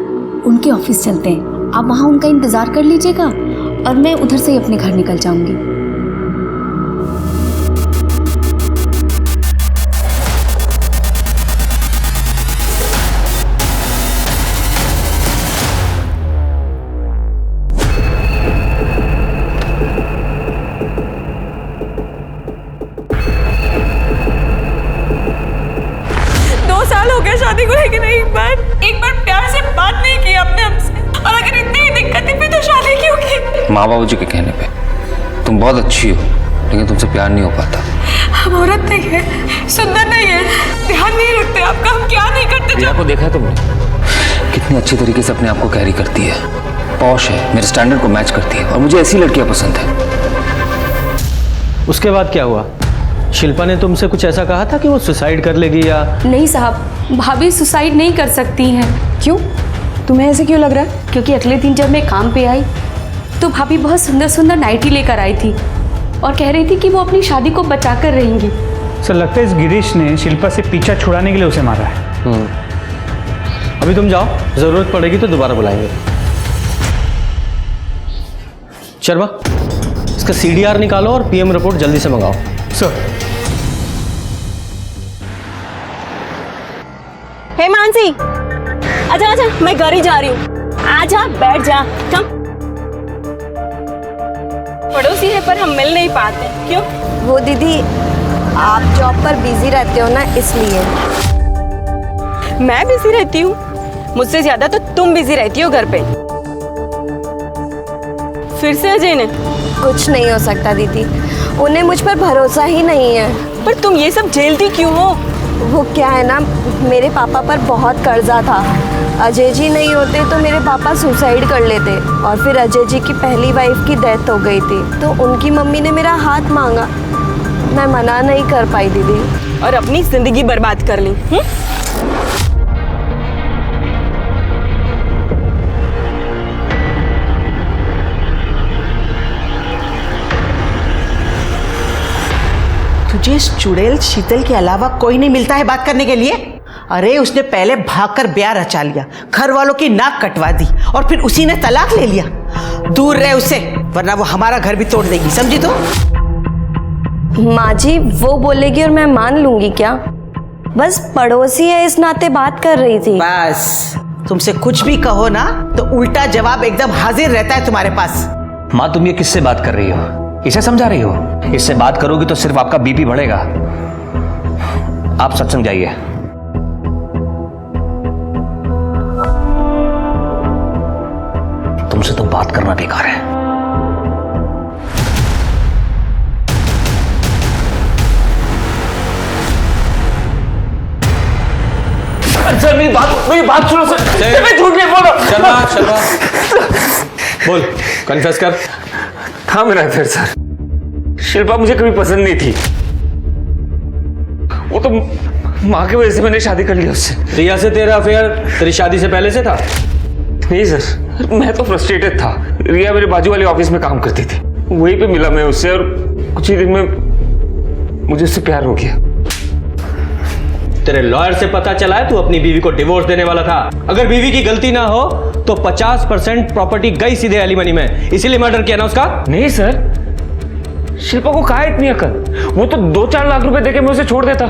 उनके ऑफिस चलते हैं, आप वहाँ उनका इंतज़ार कर लीजिएगा और मैं उधर से ही अपने घर निकल जाऊंगी। शादी को लेकर एक बार प्यार से बात नहीं की आपने हमसे, और अगर इतनी ही दिक्कत है फिर तो शादी क्यों की? माँ बाबू जी के कहने पे तुम बहुत अच्छी हो, लेकिन तुमसे प्यार नहीं हो पाता। हम औरत नहीं है, सुंदर नहीं है, ध्यान नहीं रखते आपका, हम क्या नहीं करते। प्रिया को देखा है तुमने? कितनी अच्छी तरीके से अपने आप को कैरी करती है, पॉश है, मेरे स्टैंडर्ड को मैच करती है, और मुझे ऐसी लड़कियां पसंद है। उसके बाद क्या हुआ? शिल्पा ने तुमसे कुछ ऐसा कहा था कि वो सुसाइड कर लेगी या? नहीं साहब, भाभी सुसाइड नहीं कर सकती हैं। क्यों? तुम्हें ऐसे क्यों लग रहा है? क्योंकि अगले दिन जब मैं काम पे आई तो भाभी बहुत सुंदर सुंदर नाइटी लेकर आई थी और कह रही थी कि वो अपनी शादी को बचा कर रहेंगी। सर लगता है इस गिरीश ने शिल्पा से पीछा छुड़ाने के लिए उसे मारा है। अभी तुम जाओ, जरूरत पड़ेगी तो दोबारा बुलाएंगे। शर्मा, इसका CDR निकालो और PM रिपोर्ट जल्दी से मंगाओ। सर। हे मानसी, आजा आजा, मैं घर ही जा रही हूँ। आजा, बैठ जा, कम। पड़ोसी है पर हम मिल नहीं पाते, क्यों? वो दीदी, आप जॉब पर बिजी रहते हो ना, इसलिए। मैं बिजी रहती हूँ? मुझसे ज्यादा तो तुम बिजी रहती हो घर पे। फिर से अजय ने? कुछ नहीं हो सकता दीदी, उन्हें मुझ पर भरोसा ही नहीं है। पर तुम ये सब झेलती क्यों हो? वो क्या है ना, मेरे पापा पर बहुत कर्जा था। अजय जी नहीं होते तो मेरे पापा सुसाइड कर लेते, और फिर अजय जी की पहली वाइफ की डेथ हो गई थी, तो उनकी मम्मी ने मेरा हाथ मांगा। मैं मना नहीं कर पाई दीदी, और अपनी जिंदगी बर्बाद कर ली। तुझे इस चुड़ैल शीतल के अलावा कोई नहीं मिलता है बात करने के लिए? अरे उसने पहले भागकर ब्याह रचा लिया, घर वालों की नाक कटवा दी, और फिर उसी ने तलाक ले लिया। दूर रहे उससे, वरना वो हमारा घर भी तोड़ देगी, समझी तू? माँ जी, वो बोलेगी और मैं मान लूंगी क्या? बस पड़ोसी है इस नाते बात कर रही थी। बस तुमसे कुछ भी कहो ना तो उल्टा जवाब एकदम हाजिर रहता है तुम्हारे पास। माँ, तुम ये किससे बात कर रही हो? इसे समझा रही हो? इससे बात करोगी तो सिर्फ आपका BP बढ़ेगा। आप सत्संग जाइए। तुमसे तो बात करना बेकार है। सर मेरी बात सुनो सर। मैं झूठ नहीं बोल रहा। शर्मा, बोल, कन्फेस कर। था मेरा अफेयर सर। शिल्पा मुझे कभी पसंद नहीं थी, वो तो माँ की वजह से मैंने शादी कर ली उससे। रिया से तेरा अफेयर तेरी शादी से पहले से था? नहीं सर, मैं तो फ्रस्ट्रेटेड था। रिया मेरे बाजू वाले ऑफिस में काम करती थी, वहीं पे मिला मैं उससे, और कुछ ही दिन में मुझे उससे प्यार हो गया। तेरे लॉयर से पता चला है तू अपनी बीवी को डिवोर्स देने वाला था। अगर बीवी की गलती ना हो तो 50% प्रॉपर्टी गई सीधे एलिमनी में, इसीलिए मर्डर किया ना उसका? नहीं सर, शिल्पा को कहा इतनी अकल? वो तो 2-4 लाख रुपए देके मैं उसे छोड़ देता,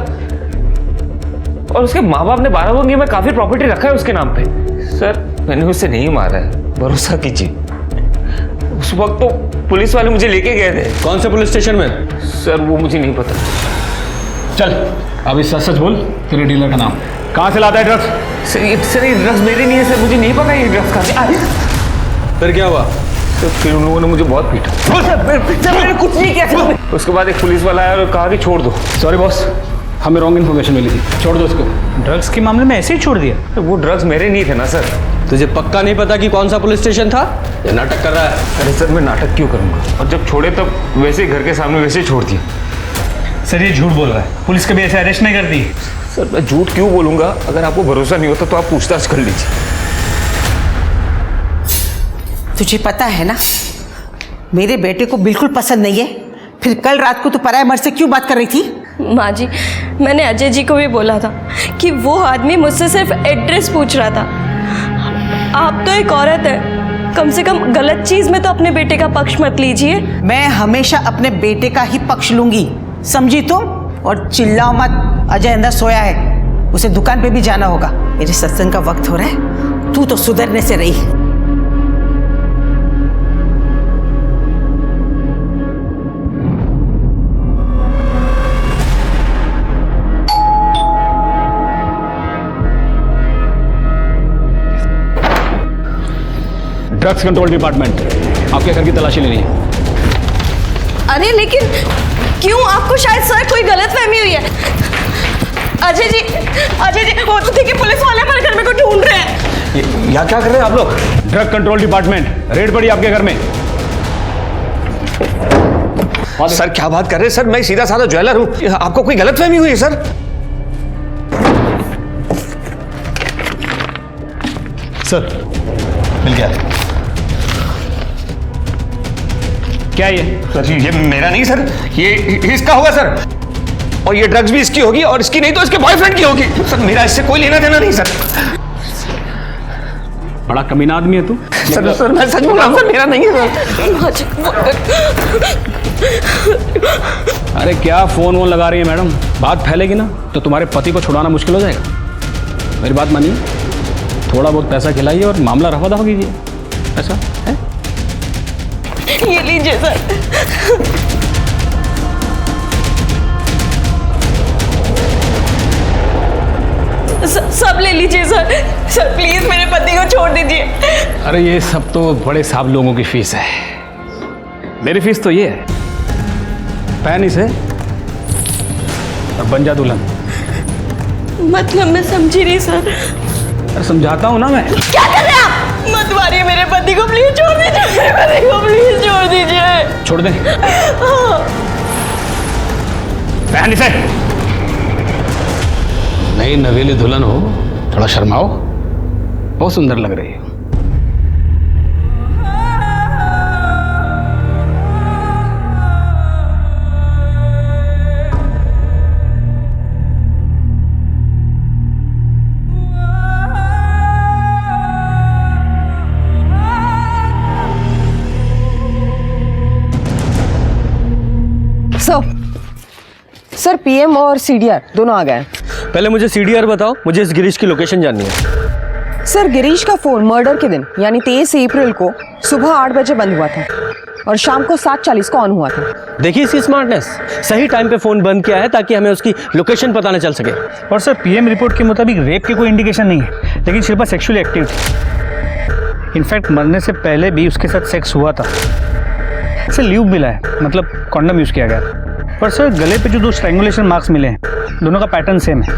और उसके माँ बाप ने 12 बंगी में काफी प्रॉपर्टी रखा है उसके नाम पे। सर मैंने उसे नहीं मारा है, भरोसा कीजिए। उस वक्त तो पुलिस वाले मुझे लेके गए थे। कौन से पुलिस स्टेशन में? सर वो मुझे नहीं पता। चल अभी सच सच बोल, तेरे डीलर का नाम कहाँ से लाता है ड्रग्स? सर ये ड्रग्स मेरे नहीं है सर, मुझे नहीं पता ये ड्रग्स कहाँ से। फिर क्या हुआ? तो फिर उन लोगों ने मुझे बहुत पीटा। सर मैंने कुछ नहीं किया। उसके बाद एक पुलिस वाला आया और कहा कि छोड़ दो। सॉरी बॉस, हमें रॉन्ग इन्फॉर्मेशन मिली थी, छोड़ दो उसको। ड्रग्स के मामले में ऐसे ही छोड़ दिया? तो वो ड्रग्स मेरे नहीं थे ना सर। तुझे पक्का नहीं पता कि कौन सा पुलिस स्टेशन था? ये नाटक कर रहा है। अरे सर मैं नाटक क्यों करूंगा, और जब छोड़े तब वैसे ही घर के सामने वैसे ही छोड़ दिया। सर ये झूठ बोल रहा है, पुलिस कभी ऐसे अरेस्ट नहीं करती। सर मैं झूठ क्यों बोलूंगा? अगर आपको भरोसा नहीं होता तो आप पूछताछ कर लीजिए। तुझे पता है ना, मेरे बेटे को बिल्कुल पसंद नहीं है, फिर कल रात को तू पराये मर्द से क्यों बात कर रही थी? माँ जी, मैंने अजय जी को भी बोला था कि वो आदमी मुझसे सिर्फ एड्रेस पूछ रहा था। आप तो एक औरत है, कम से कम गलत चीज में तो अपने बेटे का पक्ष मत लीजिए। मैं हमेशा अपने बेटे का ही पक्ष लूंगी, समझी तुम? और चिल्लाओ मत, अजय अंदर सोया है, उसे दुकान पे भी जाना होगा। मेरे सत्संग का वक्त हो रहा है, तू तो सुधरने से रही। ड्रग्स कंट्रोल डिपार्टमेंट, आपके घर की तलाशी लेनी है। अरे लेकिन क्यों? आपको शायद सर कोई गलतफहमी हुई है। अजय जी वो तो देखिए पुलिस वाले हमारे घर में को ढूंढ रहे हैं। यहाँ क्या कर रहे हैं आप लोग? ड्रग कंट्रोल डिपार्टमेंट, रेड पड़ी आपके घर में। सर क्या बात कर रहे हैं सर, मैं सीधा साधा ज्वेलर हूँ, आपको कोई गलतफहमी हुई है सर? सर मिल गया। क्या ये? सर ये मेरा नहीं सर, ये इसका होगा सर, और ये ड्रग्स भी इसकी होगी, और इसकी नहीं तो इसके बॉयफ्रेंड की होगी सर। मेरा इससे कोई लेना देना नहीं सर। बड़ा कमीना आदमी है तू। सर मैं सच बोल रहा हूँ सर, मेरा नहीं है अरे क्या फोन वोन लगा रही है मैडम, बात फैलेगी ना तो तुम्हारे पति को छुड़ाना मुश्किल हो जाएगा। मेरी बात मानिए, थोड़ा बहुत पैसा खिलाइए और मामला रफा दफा कीजिए। ऐसा है? ये लीजिए सर। सब ले लीजिए सर। सर प्लीज मेरे पति को छोड़ दीजिए। अरे ये सब तो बड़े साहब लोगों की फीस है, मेरी फीस तो ये है, पहन इसे और बन जा दुल्हन। मतलब मैं समझी नहीं सर। अरे समझाता हूँ ना मैं। क्या कर रहे हैं आप? मत मारिए मेरे पति को, प्लीज छोड़ दीजिए मेरे पति को, प्लीज छोड़ दीजिए। छोड़ दे। पहन इसे। नई नवेली दुल्हन हो, थोड़ा शर्माओ, बहुत सुंदर लग रही है। सर पीएम और सीडीआर दोनों आ गए। पहले मुझे सीडीआर बताओ, मुझे इस गिरीश की लोकेशन जाननी है। सर गिरीश का फोन मर्डर के दिन यानी 23 अप्रैल को सुबह 8 बजे बंद हुआ था और शाम को 7:40 को ऑन हुआ था। देखिए इसकी स्मार्टनेस, सही टाइम पे फोन बंद किया है ताकि हमें उसकी लोकेशन पता न चल सके। और सर पीएम रिपोर्ट के मुताबिक रेप की कोई इंडिकेशन नहीं है, लेकिन शिल्पा सेक्सुअली एक्टिव थी। इनफैक्ट मरने से पहले भी उसके साथ सेक्स हुआ था। इसे ल्यूब मिला है, मतलब कॉन्डम यूज किया गया। पर सर गले पे जो 2 स्ट्रैंगुलेशन मार्क्स मिले हैं, दोनों का पैटर्न सेम है।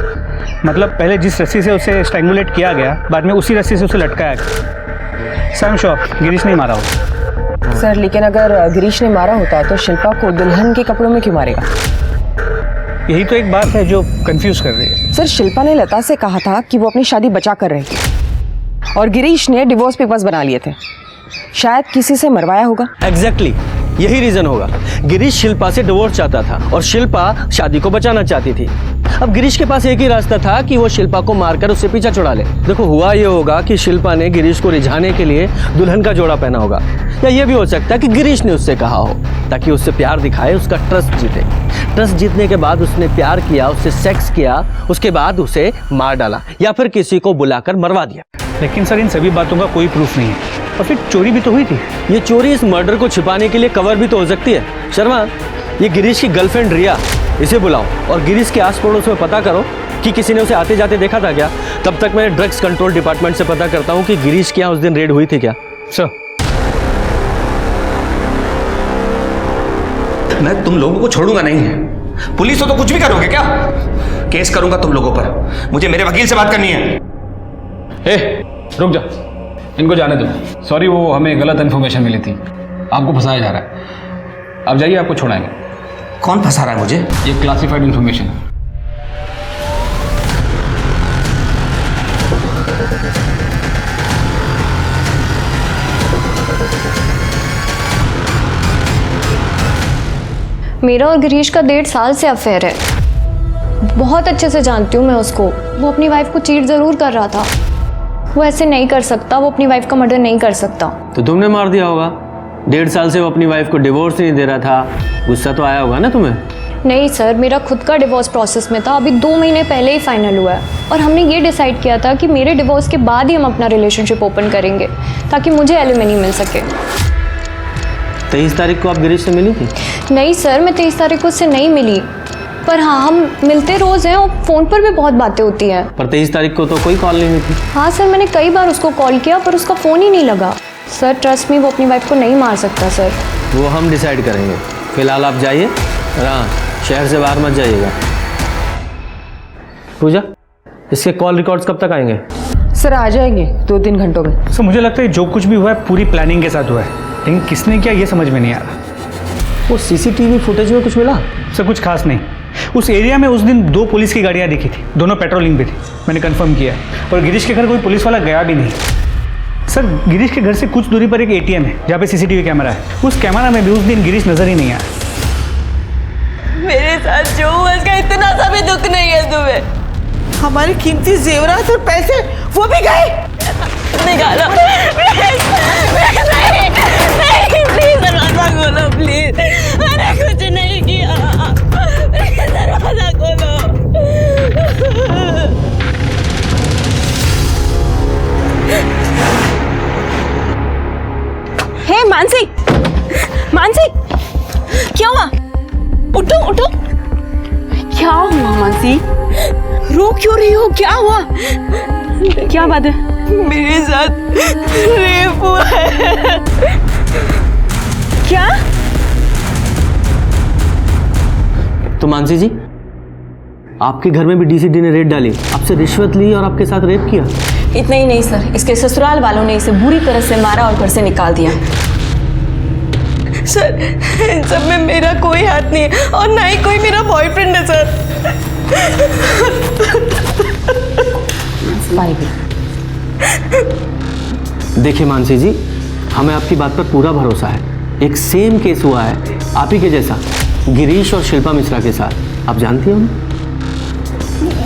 मतलब पहले जिस रस्सी से उसे स्ट्रैंगुलेट किया गया, बाद में उसी रस्सी से उसे लटकाया गया। सर श्योर गिरीश नहीं मारा हो। सर लेकिन अगर गिरीश ने मारा होता तो शिल्पा को दुल्हन के कपड़ों में क्यों मारेगा? यही तो एक बात है जो कंफ्यूज कर रही है। सर शिल्पा ने लता से कहा था कि वो अपनी शादी बचा कर रही थी और गिरीश ने डिवोर्स पेपर्स बना लिए थे। शायद किसी से मरवाया होगा। एग्जैक्टली यही रीजन होगा। गिरीश शिल्पा से डिवोर्स चाहता था और शिल्पा शादी को बचाना चाहती थी। अब गिरीश के पास एक ही रास्ता था कि वो शिल्पा को मारकर उससे पीछा छुड़ा ले। देखो हुआ ये होगा कि शिल्पा ने गिरीश को रिझाने के लिए दुल्हन का जोड़ा पहना होगा, या ये भी हो सकता है कि गिरीश ने उससे कहा हो ताकि उससे प्यार दिखाए, उसका ट्रस्ट जीते। ट्रस्ट जीतने के बाद उसने प्यार किया, उससे सेक्स किया, उसके बाद उसे मार डाला या फिर किसी को बुलाकर मरवा दिया। लेकिन सर इन सभी बातों का कोई प्रूफ नहीं है, और फिर चोरी भी तो हुई थी। ये चोरी इस मर्डर को छिपाने के लिए कवर भी तो हो सकती है। शर्मा, ये गिरीश की गर्लफ्रेंड रिया, इसे बुलाओ और गिरीश के आस पड़ोस में पता करो कि किसी ने उसे आते जाते देखा था क्या। तब तक मैं ड्रग्स कंट्रोल डिपार्टमेंट से पता करता हूँ कि गिरीश के यहाँ उस दिन रेड हुई थी क्या। सर मैं तुम लोगों को छोड़ूंगा नहीं। पुलिस हो तो कुछ भी करोगे क्या? केस करूंगा तुम लोगों पर। मुझे मेरे वकील से बात करनी है। ए, रुक जा, इनको जाने दो। सॉरी, वो हमें गलत इन्फॉर्मेशन मिली थी, आपको फंसाया जा रहा है। आप जाइए, आपको छोड़ाएंगे। कौन फंसा रहा है मुझे? ये क्लासिफाइड इन्फॉर्मेशन है। मेरा और गिरीश का 1.5 साल से अफेयर है। बहुत अच्छे से जानती हूँ मैं उसको। वो अपनी वाइफ को चीट ज़रूर कर रहा था। वो ऐसे नहीं कर सकता, वो अपनी वाइफ का मर्डर नहीं कर सकता। तो तुमने मार दिया होगा। 1.5 साल से वो अपनी वाइफ को डिवोर्स नहीं दे रहा था, गुस्सा तो आया होगा ना तुम्हें? नहीं सर, मेरा खुद का डिवोर्स प्रोसेस में था, अभी 2 महीने पहले ही फाइनल हुआ है। और हमने ये डिसाइड किया था कि मेरे डिवोर्स के बाद ही हम अपना रिलेशनशिप ओपन करेंगे ताकि मुझे एलिमनी मिल सके। 23 तारीख को आप गिरीश से मिली थी? नहीं सर, मैं 23 तारीख को उससे नहीं मिली, पर हाँ हम मिलते रोज़ हैं और फ़ोन पर भी बहुत बातें होती हैं। पर 23 तारीख को तो कोई कॉल नहीं हुई थी। हाँ सर, मैंने कई बार उसको कॉल किया पर उसका फ़ोन ही नहीं लगा। सर ट्रस्ट मी, वो अपनी वाइफ को नहीं मार सकता सर। वो हम डिसाइड करेंगे। फिलहाल आप जाइए, हाँ शहर से बाहर मत जाइएगा। पूजा, इसके कॉल रिकॉर्ड्स कब तक आएंगे? सर आ जाएंगे 2-3 घंटों में। सर मुझे लगता है जो कुछ भी हुआ है पूरी प्लानिंग के साथ हुआ है, लेकिन किसने किया ये समझ में नहीं आ रहा। वो सीसीटीवी फुटेज में कुछ मिला? सर कुछ खास नहीं। उस एरिया में उस दिन 2 पुलिस की गाड़ियाँ दिखी थी, दोनों पेट्रोलिंग पे थी, मैंने कंफर्म किया है। और गिरीश के घर कोई पुलिस वाला गया भी नहीं। सर गिरीश के घर से कुछ दूरी पर एक ATM है जहाँ पे CCTV कैमरा है। उस कैमरा में भी उस दिन गिरीश नजर ही नहीं आया। मेरे साथ जो हुआ इसका इतना सा भी दुख नहीं है तुम्हें। हमारे कीमती जेवरात और पैसे वो भी गए। निकालो नहीं, प्लीज दरवाजा खोलो प्लीज। मैंने कुछ नहीं किया, दरवाजा खोलो। हे मानसी, मानसी क्या हुआ? उठो उठो। क्या हुआ मानसी? रो क्यों रही हो? क्या हुआ? क्या बात है? मेरे साथ रेप हुआ है। क्या? तो मानसी जी, आपके घर में भी DCD ने रेड डाली, आपसे रिश्वत ली और आपके साथ रेप किया? इतना ही नहीं सर, इसके ससुराल वालों ने इसे बुरी तरह से मारा और घर से निकाल दिया। सर इन सब में मेरा कोई हाथ नहीं है और ना ही कोई मेरा बॉयफ्रेंड है सर। देखिए मानसी जी, हमें आपकी बात पर पूरा भरोसा है। एक सेम केस हुआ है आप ही के जैसा, गिरीश और शिल्पा मिश्रा के साथ। आप जानती हो ना?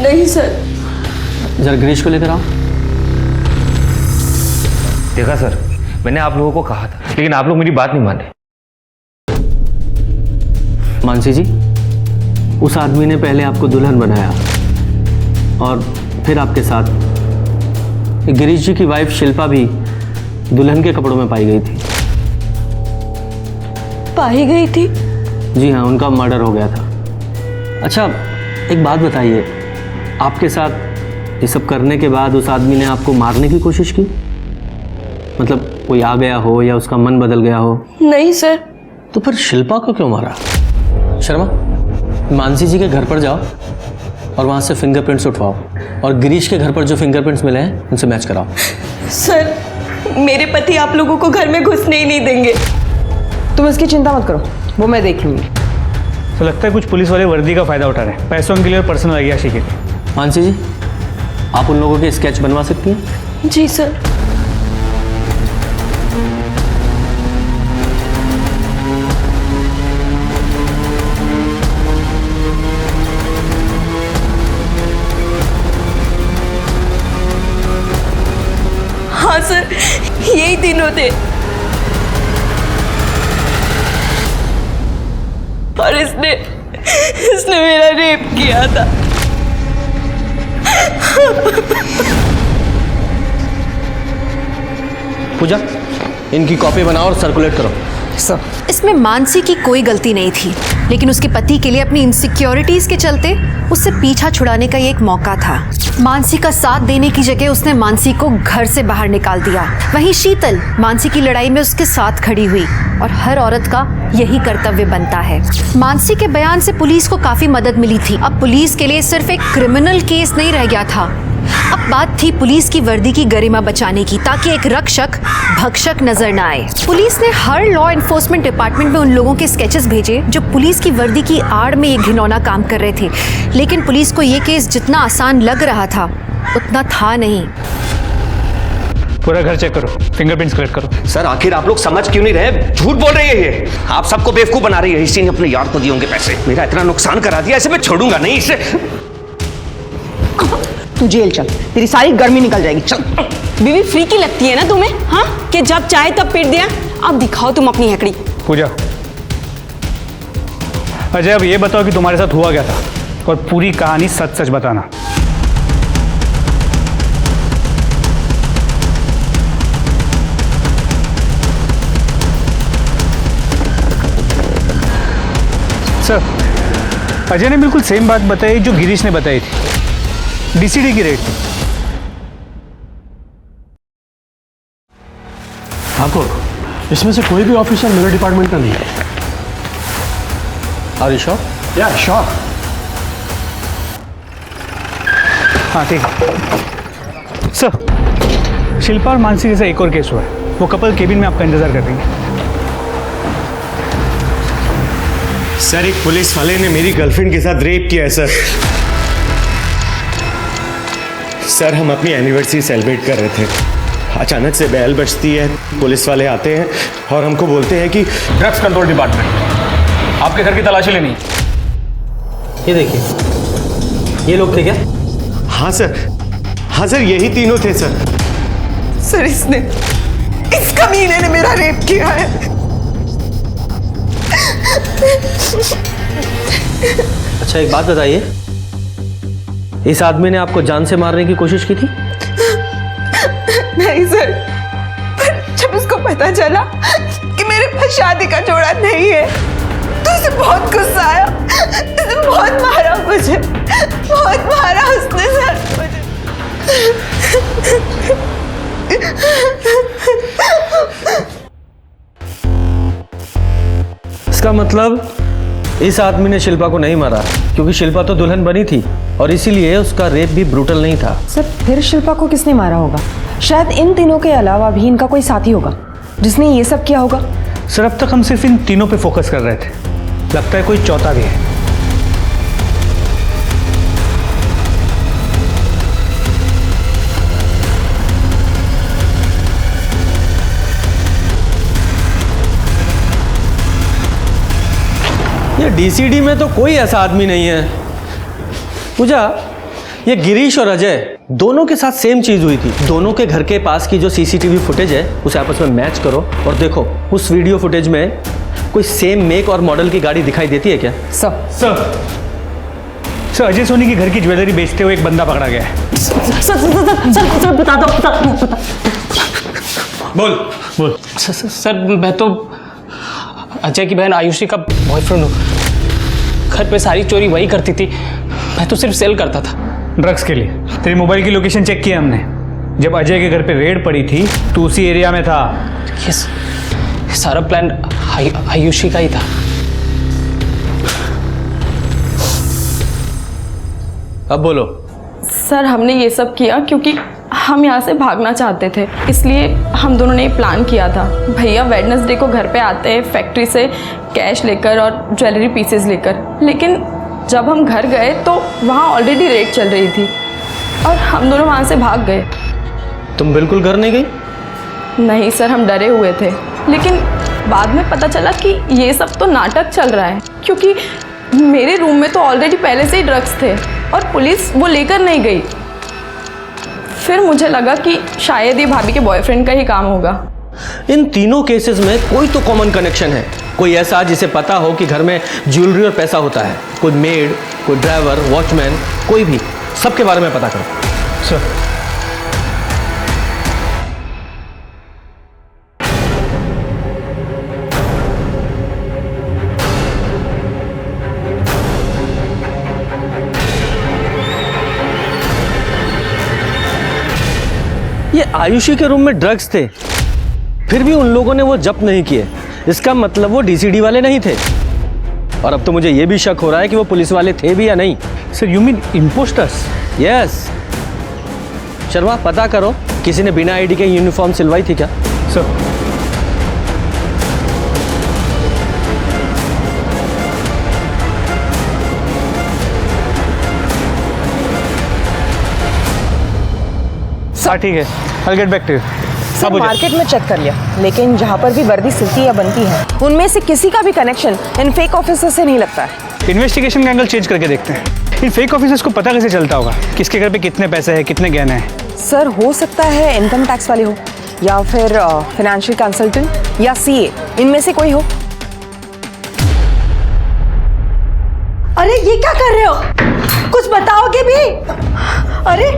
नहीं सर। जरा गिरीश को लेकर आओ। देखा सर, मैंने आप लोगों को कहा था, लेकिन आप लोग मेरी बात नहीं माने। मानसी जी, उस आदमी ने पहले आपको दुल्हन बनाया और फिर आपके साथ गिरीश जी की वाइफ शिल्पा भी दुल्हन के कपड़ों में पाई गई थी। पाई गई थी? जी हाँ, उनका मर्डर हो गया था। अच्छा एक बात बताइए, आपके साथ ये सब करने के बाद उस आदमी ने आपको मारने की कोशिश की? मतलब कोई आ गया हो या उसका मन बदल गया हो? नहीं सर। तो फिर शिल्पा को क्यों मारा? शर्मा, मानसी जी के घर पर जाओ और वहाँ से फिंगरप्रिंट्स उठवाओ और गिरीश के घर पर जो फिंगरप्रिंट्स मिले हैं उनसे मैच कराओ। सर मेरे पति आप लोगों को घर में घुसने ही नहीं देंगे। तुम इसकी चिंता मत करो, वो मैं देख लूंगी। तो लगता है कुछ पुलिस वाले वर्दी का फायदा उठा रहे हैं पैसों के लिए और पर्सनल अय्याशी के लिए। मानसी जी, आप उन लोगों के स्केच बनवा सकती हैं? जी सर। हाँ सर, यही दिनों थे और इसने मेरा रेप किया था। पूजा, इनकी कॉपी बनाओ और सर्कुलेट करो। सर, इसमें मानसी की कोई गलती नहीं थी, लेकिन उसके पति के लिए अपनी इनसिक्योरिटीज के चलते उससे पीछा छुड़ाने का ये एक मौका था। मानसी का साथ देने की जगह उसने मानसी को घर से बाहर निकाल दिया। वहीं शीतल मानसी की लड़ाई में उसके साथ खड़ी हुई और हर औरत का यही कर्तव्य बनता है। मानसी के बयान से पुलिस को काफी मदद मिली थी। अब पुलिस के लिए सिर्फ एक क्रिमिनल केस नहीं रह गया था, अब बात थी पुलिस की वर्दी की गरिमा बचाने की, ताकि एक रक्षक भक्षक नजर न आए। पुलिस ने हर लॉ एनफोर्समेंट डिपार्टमेंट में उन लोगों के स्केचेस भेजे जो पुलिस की वर्दी की आड़ में ये घिनौना काम कर रहे थे, लेकिन पुलिस को ये केस जितना आसान लग रहा था उतना था नहीं। पूरा घर चेक करो, फिंगरप्रिंट्स कलेक्ट करो। सर आखिर आप लोग समझ क्यों नहीं रहे? झूठ बोल रही है ये, आप सबको बेवकूफ बना रही है। इसी ने अपने यार को दिए होंगे पैसे, मेरा इतना नुकसान करा दिया, ऐसे मैं छोड़ूंगा नहीं इसे। तू जेल चल, तेरी सारी गर्मी निकल जाएगी। चल। बीवी फ्री की लगती है ना तुम्हें? हाँ, कि जब चाहे तब पीट दिया। अब दिखाओ तुम अपनी हैकड़ी। पूजा, अजय अब ये बताओ कि तुम्हारे साथ हुआ क्या था और पूरी कहानी सच सच बताना। सर, अजय ने बिल्कुल सेम बात बताई जो गिरीश ने बताई थी। DCD की रेट थी। ठाकुर, इसमें से कोई भी ऑफिसर मेरे डिपार्टमेंट का नहीं है। Are you sure? Yeah, sure. हाँ ठीक है। सर, शिल्पा और मानसी जैसा एक और केस हुआ है, वो कपल केबिन में आपका इंतजार कर रही है। सर एक पुलिस वाले ने मेरी गर्लफ्रेंड के साथ रेप किया है सर। सर हम अपनी एनिवर्सरी सेलिब्रेट कर रहे थे, अचानक से बेल बजती है, पुलिस वाले आते हैं और हमको बोलते हैं कि ड्रग्स कंट्रोल डिपार्टमेंट, आपके घर की तलाशी लेनी। ये देखिए, ये लोग थे क्या? हाँ सर यही तीनों थे सर। सर इस कमीने ने मेरा रेप किया है। अच्छा एक बात बताइए, इस आदमी ने आपको जान से मारने की कोशिश की थी? नहीं सर, पर जब उसको पता चला कि मेरे पास शादी का जोड़ा नहीं है तो उसे बहुत गुस्सा आया, उसने बहुत मारा मुझे, बहुत मारा उसने सर मुझे। इसका मतलब इस आदमी ने शिल्पा को नहीं मारा, क्योंकि शिल्पा तो दुल्हन बनी थी और इसीलिए उसका रेप भी ब्रूटल नहीं था। सर फिर शिल्पा को किसने मारा होगा? शायद इन तीनों के अलावा भी इनका कोई साथी होगा जिसने ये सब किया होगा। सर अब तक हम सिर्फ इन तीनों पे फोकस कर रहे थे, लगता है कोई चौथा भी है। ये डीसीडी में तो कोई ऐसा आदमी नहीं है। पूजा, ये गिरीश और अजय दोनों के साथ सेम चीज हुई थी। दोनों के घर के पास की जो सीसीटीवी फुटेज है उसे आपस में मैच करो और देखो उस वीडियो फुटेज में कोई सेम मेक और मॉडल की गाड़ी दिखाई देती है क्या? सर अजय सोनी के घर की ज्वेलरी बेचते हुए एक बंदा पकड़ा गया है। सर बता दो। बोल। सर मैं तो अजय की बहन आयुषी का बॉयफ्रेंड हूँ। घर पे सारी चोरी वही करती थी, मैं तो सिर्फ सेल करता था। ड्रग्स के लिए तेरी मोबाइल की लोकेशन चेक किया हमने। जब अजय के घर पे रेड पड़ी थी तो उसी एरिया में था। यस, सारा प्लान आयुषी का ही था। अब बोलो। सर हमने ये सब किया क्योंकि हम यहाँ से भागना चाहते थे, इसलिए हम दोनों ने प्लान किया था। भैया वेडनेसडे को घर पे आते हैं फैक्ट्री से कैश लेकर और ज्वेलरी पीसेस लेकर, लेकिन जब हम घर गए तो वहाँ ऑलरेडी रेड चल रही थी और हम दोनों वहाँ से भाग गए। तुम बिल्कुल घर नहीं गई? नहीं सर, हम डरे हुए थे, लेकिन बाद में पता चला कि ये सब तो नाटक चल रहा है, क्योंकि मेरे रूम में तो ऑलरेडी पहले से ही ड्रग्स थे और पुलिस वो लेकर नहीं गई। फिर मुझे लगा कि शायद ये भाभी के बॉयफ्रेंड का ही काम होगा। इन तीनों केसेस में कोई तो कॉमन कनेक्शन है। कोई ऐसा जिसे पता हो कि घर में ज्वेलरी और पैसा होता है। कोई मेड, कोई ड्राइवर, वॉचमैन, कोई भी, सबके बारे में पता करो। सर ये आयुषी के रूम में ड्रग्स थे, फिर भी उन लोगों ने वो जब्त नहीं किए। इसका मतलब वो डीसीडी वाले नहीं थे। और अब तो मुझे ये भी शक हो रहा है कि वो पुलिस वाले थे भी या नहीं। Sir you mean impostors? Yes. Sharma पता करो, किसी ने बिना आईडी के यूनिफॉर्म सिलवाई थी क्या? सर ठीक है, I'll get back to you। Sir market में चेक कर लिया, लेकिन जहाँ पर भी वर्दी सिलती या बनती है उनमें से किसी का भी कनेक्शन इन फेक ऑफिसर से नहीं लगता है। इन्वेस्टिगेशन का एंगल चेंज करके देखते हैं। इन फेक ऑफिसर्स को पता कैसे चलता होगा किसके घर पे कितने पैसे हैं, कितने गहने हैं? सर हो सकता है इनकम टैक्स वाले हो या फिर फाइनेंशियल कंसल्टेंट या सीए, इनमें से कोई हो। अरे ये क्या कर रहे हो? कुछ बताओगे भी? अरे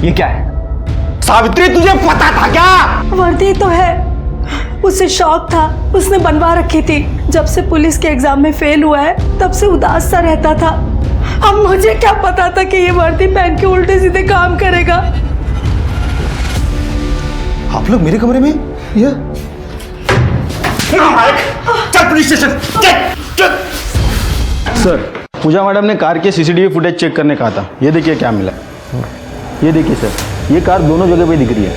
ये क्या है? सावित्री तुझे पता था क्या? वर्दी तो है, उसे शौक था, उसने बनवा रखी थी। जब से पुलिस के एग्जाम में फेल हुआ है तब से उदास सा रहता था। अब मुझे क्या पता था कि ये वर्दी पहन के उल्टे सीधे काम करेगा। आप लोग मेरे कमरे में? ये चल पुलिस स्टेशन, चल। सर पूजा मैडम ने कार के सीसीटीवी फुटेज चेक करने कहा था। ये देखिए क्या मिला। ये देखिए सर, ये कार दोनों जगह पे दिख रही है।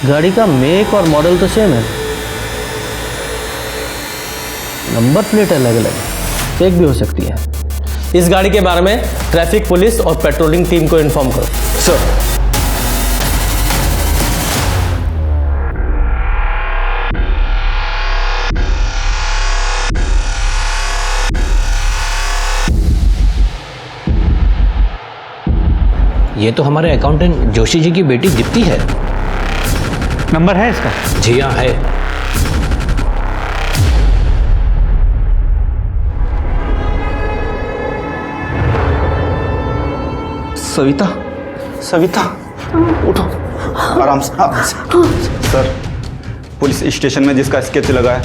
गाड़ी का मेक और मॉडल तो सेम है। नंबर प्लेट अलग अलग है, फेक भी हो सकती है। इस गाड़ी के बारे में ट्रैफिक पुलिस और पेट्रोलिंग टीम को इन्फॉर्म करो। सर। ये तो हमारे अकाउंटेंट जोशी जी की बेटी दीप्ति है। नंबर है इसका? जी हाँ है। सविता, सविता उठो, आराम से आराम से। सर, पुलिस स्टेशन में जिसका स्केच लगा है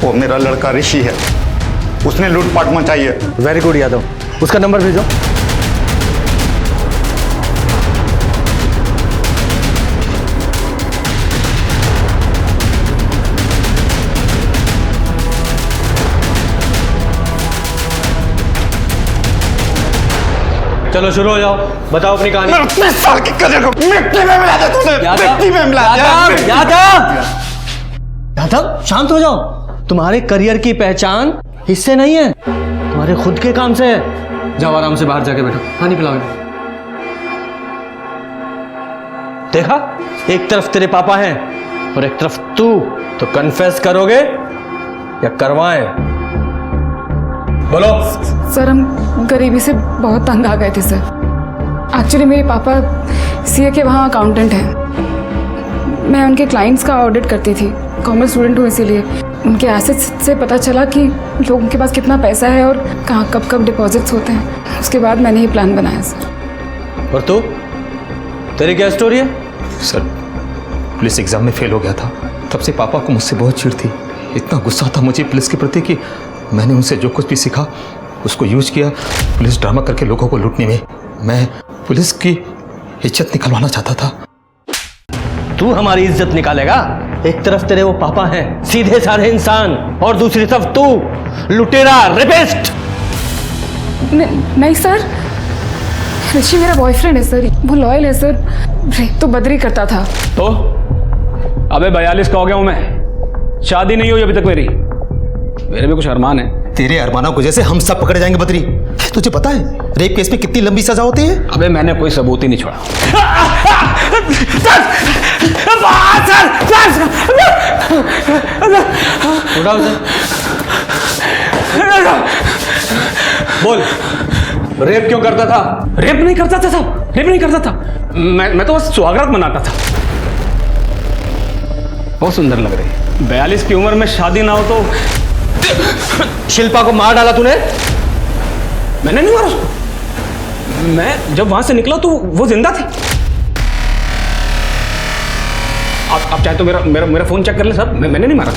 वो मेरा लड़का ऋषि है, उसने लूटपाट मचाई है। वेरी गुड यादव, उसका नंबर भेजो। चलो शुरू हो जाओ, बताओ अपनी कहानी। अपने साल की करियर को मिट्टी में मिला दिया तूने, मिट्टी में मिला दिया। यादव शांत हो जाओ। तुम्हारे करियर की पहचान इससे नहीं है, तुम्हारे खुद के काम से है। जाओ आराम से बाहर जाके बैठो, पानी पिलाओ। देखा, एक तरफ तेरे पापा हैं और एक तरफ तू, तो कन्फेस करोगे या करवाएं? बोलो। सर, हम गरीबी से बहुत तंग आ गए थे सर। एक्चुअली मेरे पापा सीए के वहाँ अकाउंटेंट हैं। मैं उनके क्लाइंट्स का ऑडिट करती थी, कॉमर्स स्टूडेंट हूँ, इसीलिए उनके एसेट्स से पता चला कि लोगों के पास कितना पैसा है और कहाँ कब कब डिपॉजिट्स होते हैं। उसके बाद मैंने ये प्लान बनाया सर। और तू, तेरी क्या स्टोरी है? सर, पुलिस एग्जाम में फेल हो गया था, तब से पापा को मुझसे बहुत चिढ़ थी। इतना गुस्सा था मुझे पुलिस के प्रति कि मैंने उनसे जो कुछ भी सीखा उसको यूज किया पुलिस ड्रामा करके लोगों को लूटने में। मैं पुलिस की इज्जत निकलवाना चाहता था। तू हमारी इज्जत निकालेगा? एक तरफ तेरे वो पापा हैं, सीधे साधे इंसान, और दूसरी तरफ तू, लुटेरा, रेपिस्ट। नहीं सर, ऋषि मेरा बॉयफ्रेंड है सर, वो लॉयल है सर, रेप तो बदरी करता था। तो अबे 42 का हो गया हूं मैं, शादी नहीं हुई अभी तक मेरी। मेरे भी कुछ अरमान है। तेरे अरमानों को जैसे हम सब पकड़े जाएंगे बदरी। तुझे पता है रेप केस में कितनी लंबी सजा होती है? अबे मैंने कोई सबूत ही नहीं छोड़ा। उठाओ सर। बोल, रेप क्यों करता था? रेप नहीं करता था साहब, रेप नहीं करता था। मैं तो बस सुहागरात मनाता था। बहुत सुंदर लग रही। 42 की उम्र में शादी ना हो तो। शिल्पा को मार डाला तूने? मैंने नहीं मारा उसको। मैं जब वहां से निकला तो वो जिंदा थी। आप चाहे तो मेरा फोन चेक कर ले साहब। मैंने नहीं मारा।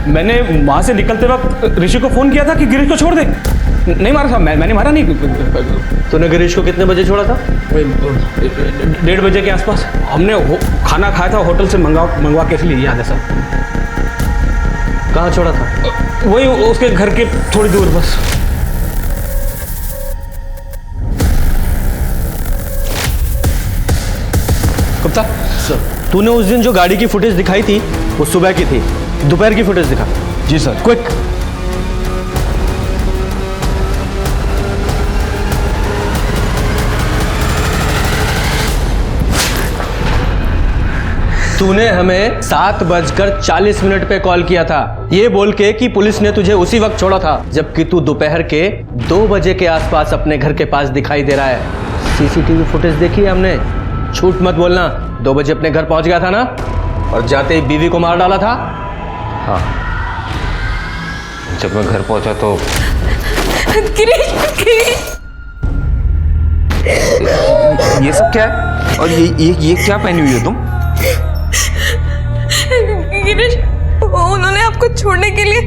मैंने वहां से निकलते वक्त ऋषि को फोन किया था कि गिरीश को छोड़ दे। नहीं मारा साहब, मैंने मारा नहीं। तूने गिरीश को कितने बजे छोड़ा था? 1:30 बजे के आसपास। हमने खाना खाया था होटल से मंगवा के, इसलिए याद है साहब। कहाँ छोड़ा था? वही उसके घर के थोड़ी दूर बस। गुप्ता सर, तूने उस दिन जो गाड़ी की फुटेज दिखाई थी वो सुबह की थी, दोपहर की फुटेज दिखा। जी सर। क्विक। तूने हमें 7:40 पे कॉल किया था, ये बोल के कि पुलिस ने तुझे उसी वक्त छोड़ा था, जबकि तू दोपहर के 2 बजे के आसपास अपने घर के पास दिखाई दे रहा है। सीसीटीवी फुटेज देखी है हमने, झूठ मत बोलना। 2 बजे अपने घर पहुंच गया था ना, और जाते ही बीवी को मार डाला था। हाँ, जब मैं घर पहुंचा तो ये सब क्या है? और ये क्या पहनी हुई हो तुम? गिरीश, उन्होंने आपको छोड़ने के लिए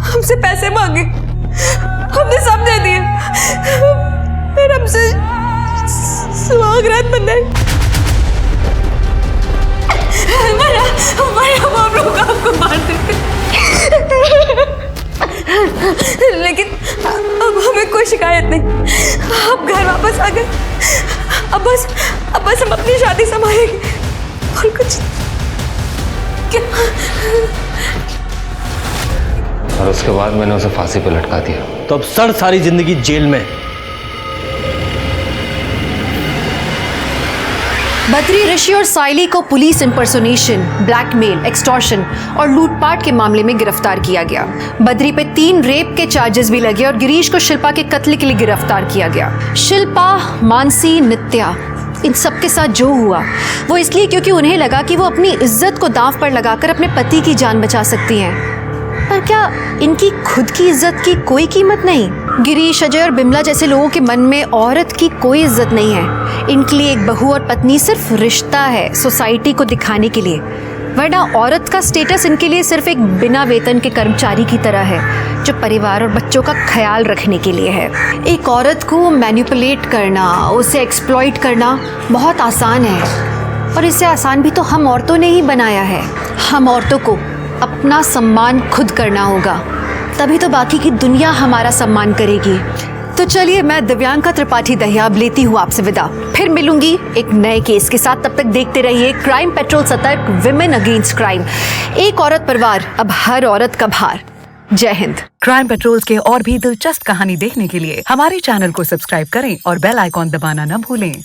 हमसे पैसे मांगे, हमने सब दे दिए, फिर हमसे सुहागरात बनाई। हम आप लोग आपको मार देते, लेकिन अब हमें कोई शिकायत नहीं। आप घर वापस आ गए। अब बस हम अपनी शादी संभालेंगे और कुछ। और उसके बाद मैंने उसे फांसी पर लटका दिया। तो अब सर सारी जिंदगी जेल में। बद्री, ऋषि और साइली को पुलिस इंपर्सोनेशन, ब्लैकमेल, एक्सटॉर्शन और लूटपाट के मामले में गिरफ्तार किया गया। बद्री पे 3 रेप के चार्जेस भी लगे और गिरीश को शिल्पा के कत्ल के लिए गिरफ्तार किया गया। शिल्पा, मानसी, नित्या, इन सब के साथ जो हुआ वो इसलिए क्योंकि उन्हें लगा कि वो अपनी इज्जत को दांव पर लगाकर अपने पति की जान बचा सकती हैं। पर क्या इनकी खुद की इज्जत की कोई कीमत नहीं? गिरीश, अजय और बिमला जैसे लोगों के मन में औरत की कोई इज्जत नहीं है। इनके लिए एक बहू और पत्नी सिर्फ रिश्ता है, सोसाइटी को दिखाने के लिए, वरना औरत का स्टेटस इनके लिए सिर्फ एक बिना वेतन के कर्मचारी की तरह है जो परिवार और बच्चों का ख्याल रखने के लिए है। एक औरत को मैनिपुलेट करना, उसे एक्सप्लॉइट करना बहुत आसान है, और इससे आसान भी तो हम औरतों ने ही बनाया है। हम औरतों को अपना सम्मान खुद करना होगा, तभी तो बाकी की दुनिया हमारा सम्मान करेगी। तो चलिए, मैं दिव्यांका त्रिपाठी दहियाब लेती हूँ आपसे विदा। फिर मिलूंगी एक नए केस के साथ। तब तक देखते रहिए क्राइम पेट्रोल, सतर्क, विमेन अगेंस्ट क्राइम। एक औरत पर वार, अब हर औरत का भार। जय हिंद। क्राइम पेट्रोल के और भी दिलचस्प कहानी देखने के लिए हमारे चैनल को सब्सक्राइब करें और बेल आइकॉन दबाना न भूलें।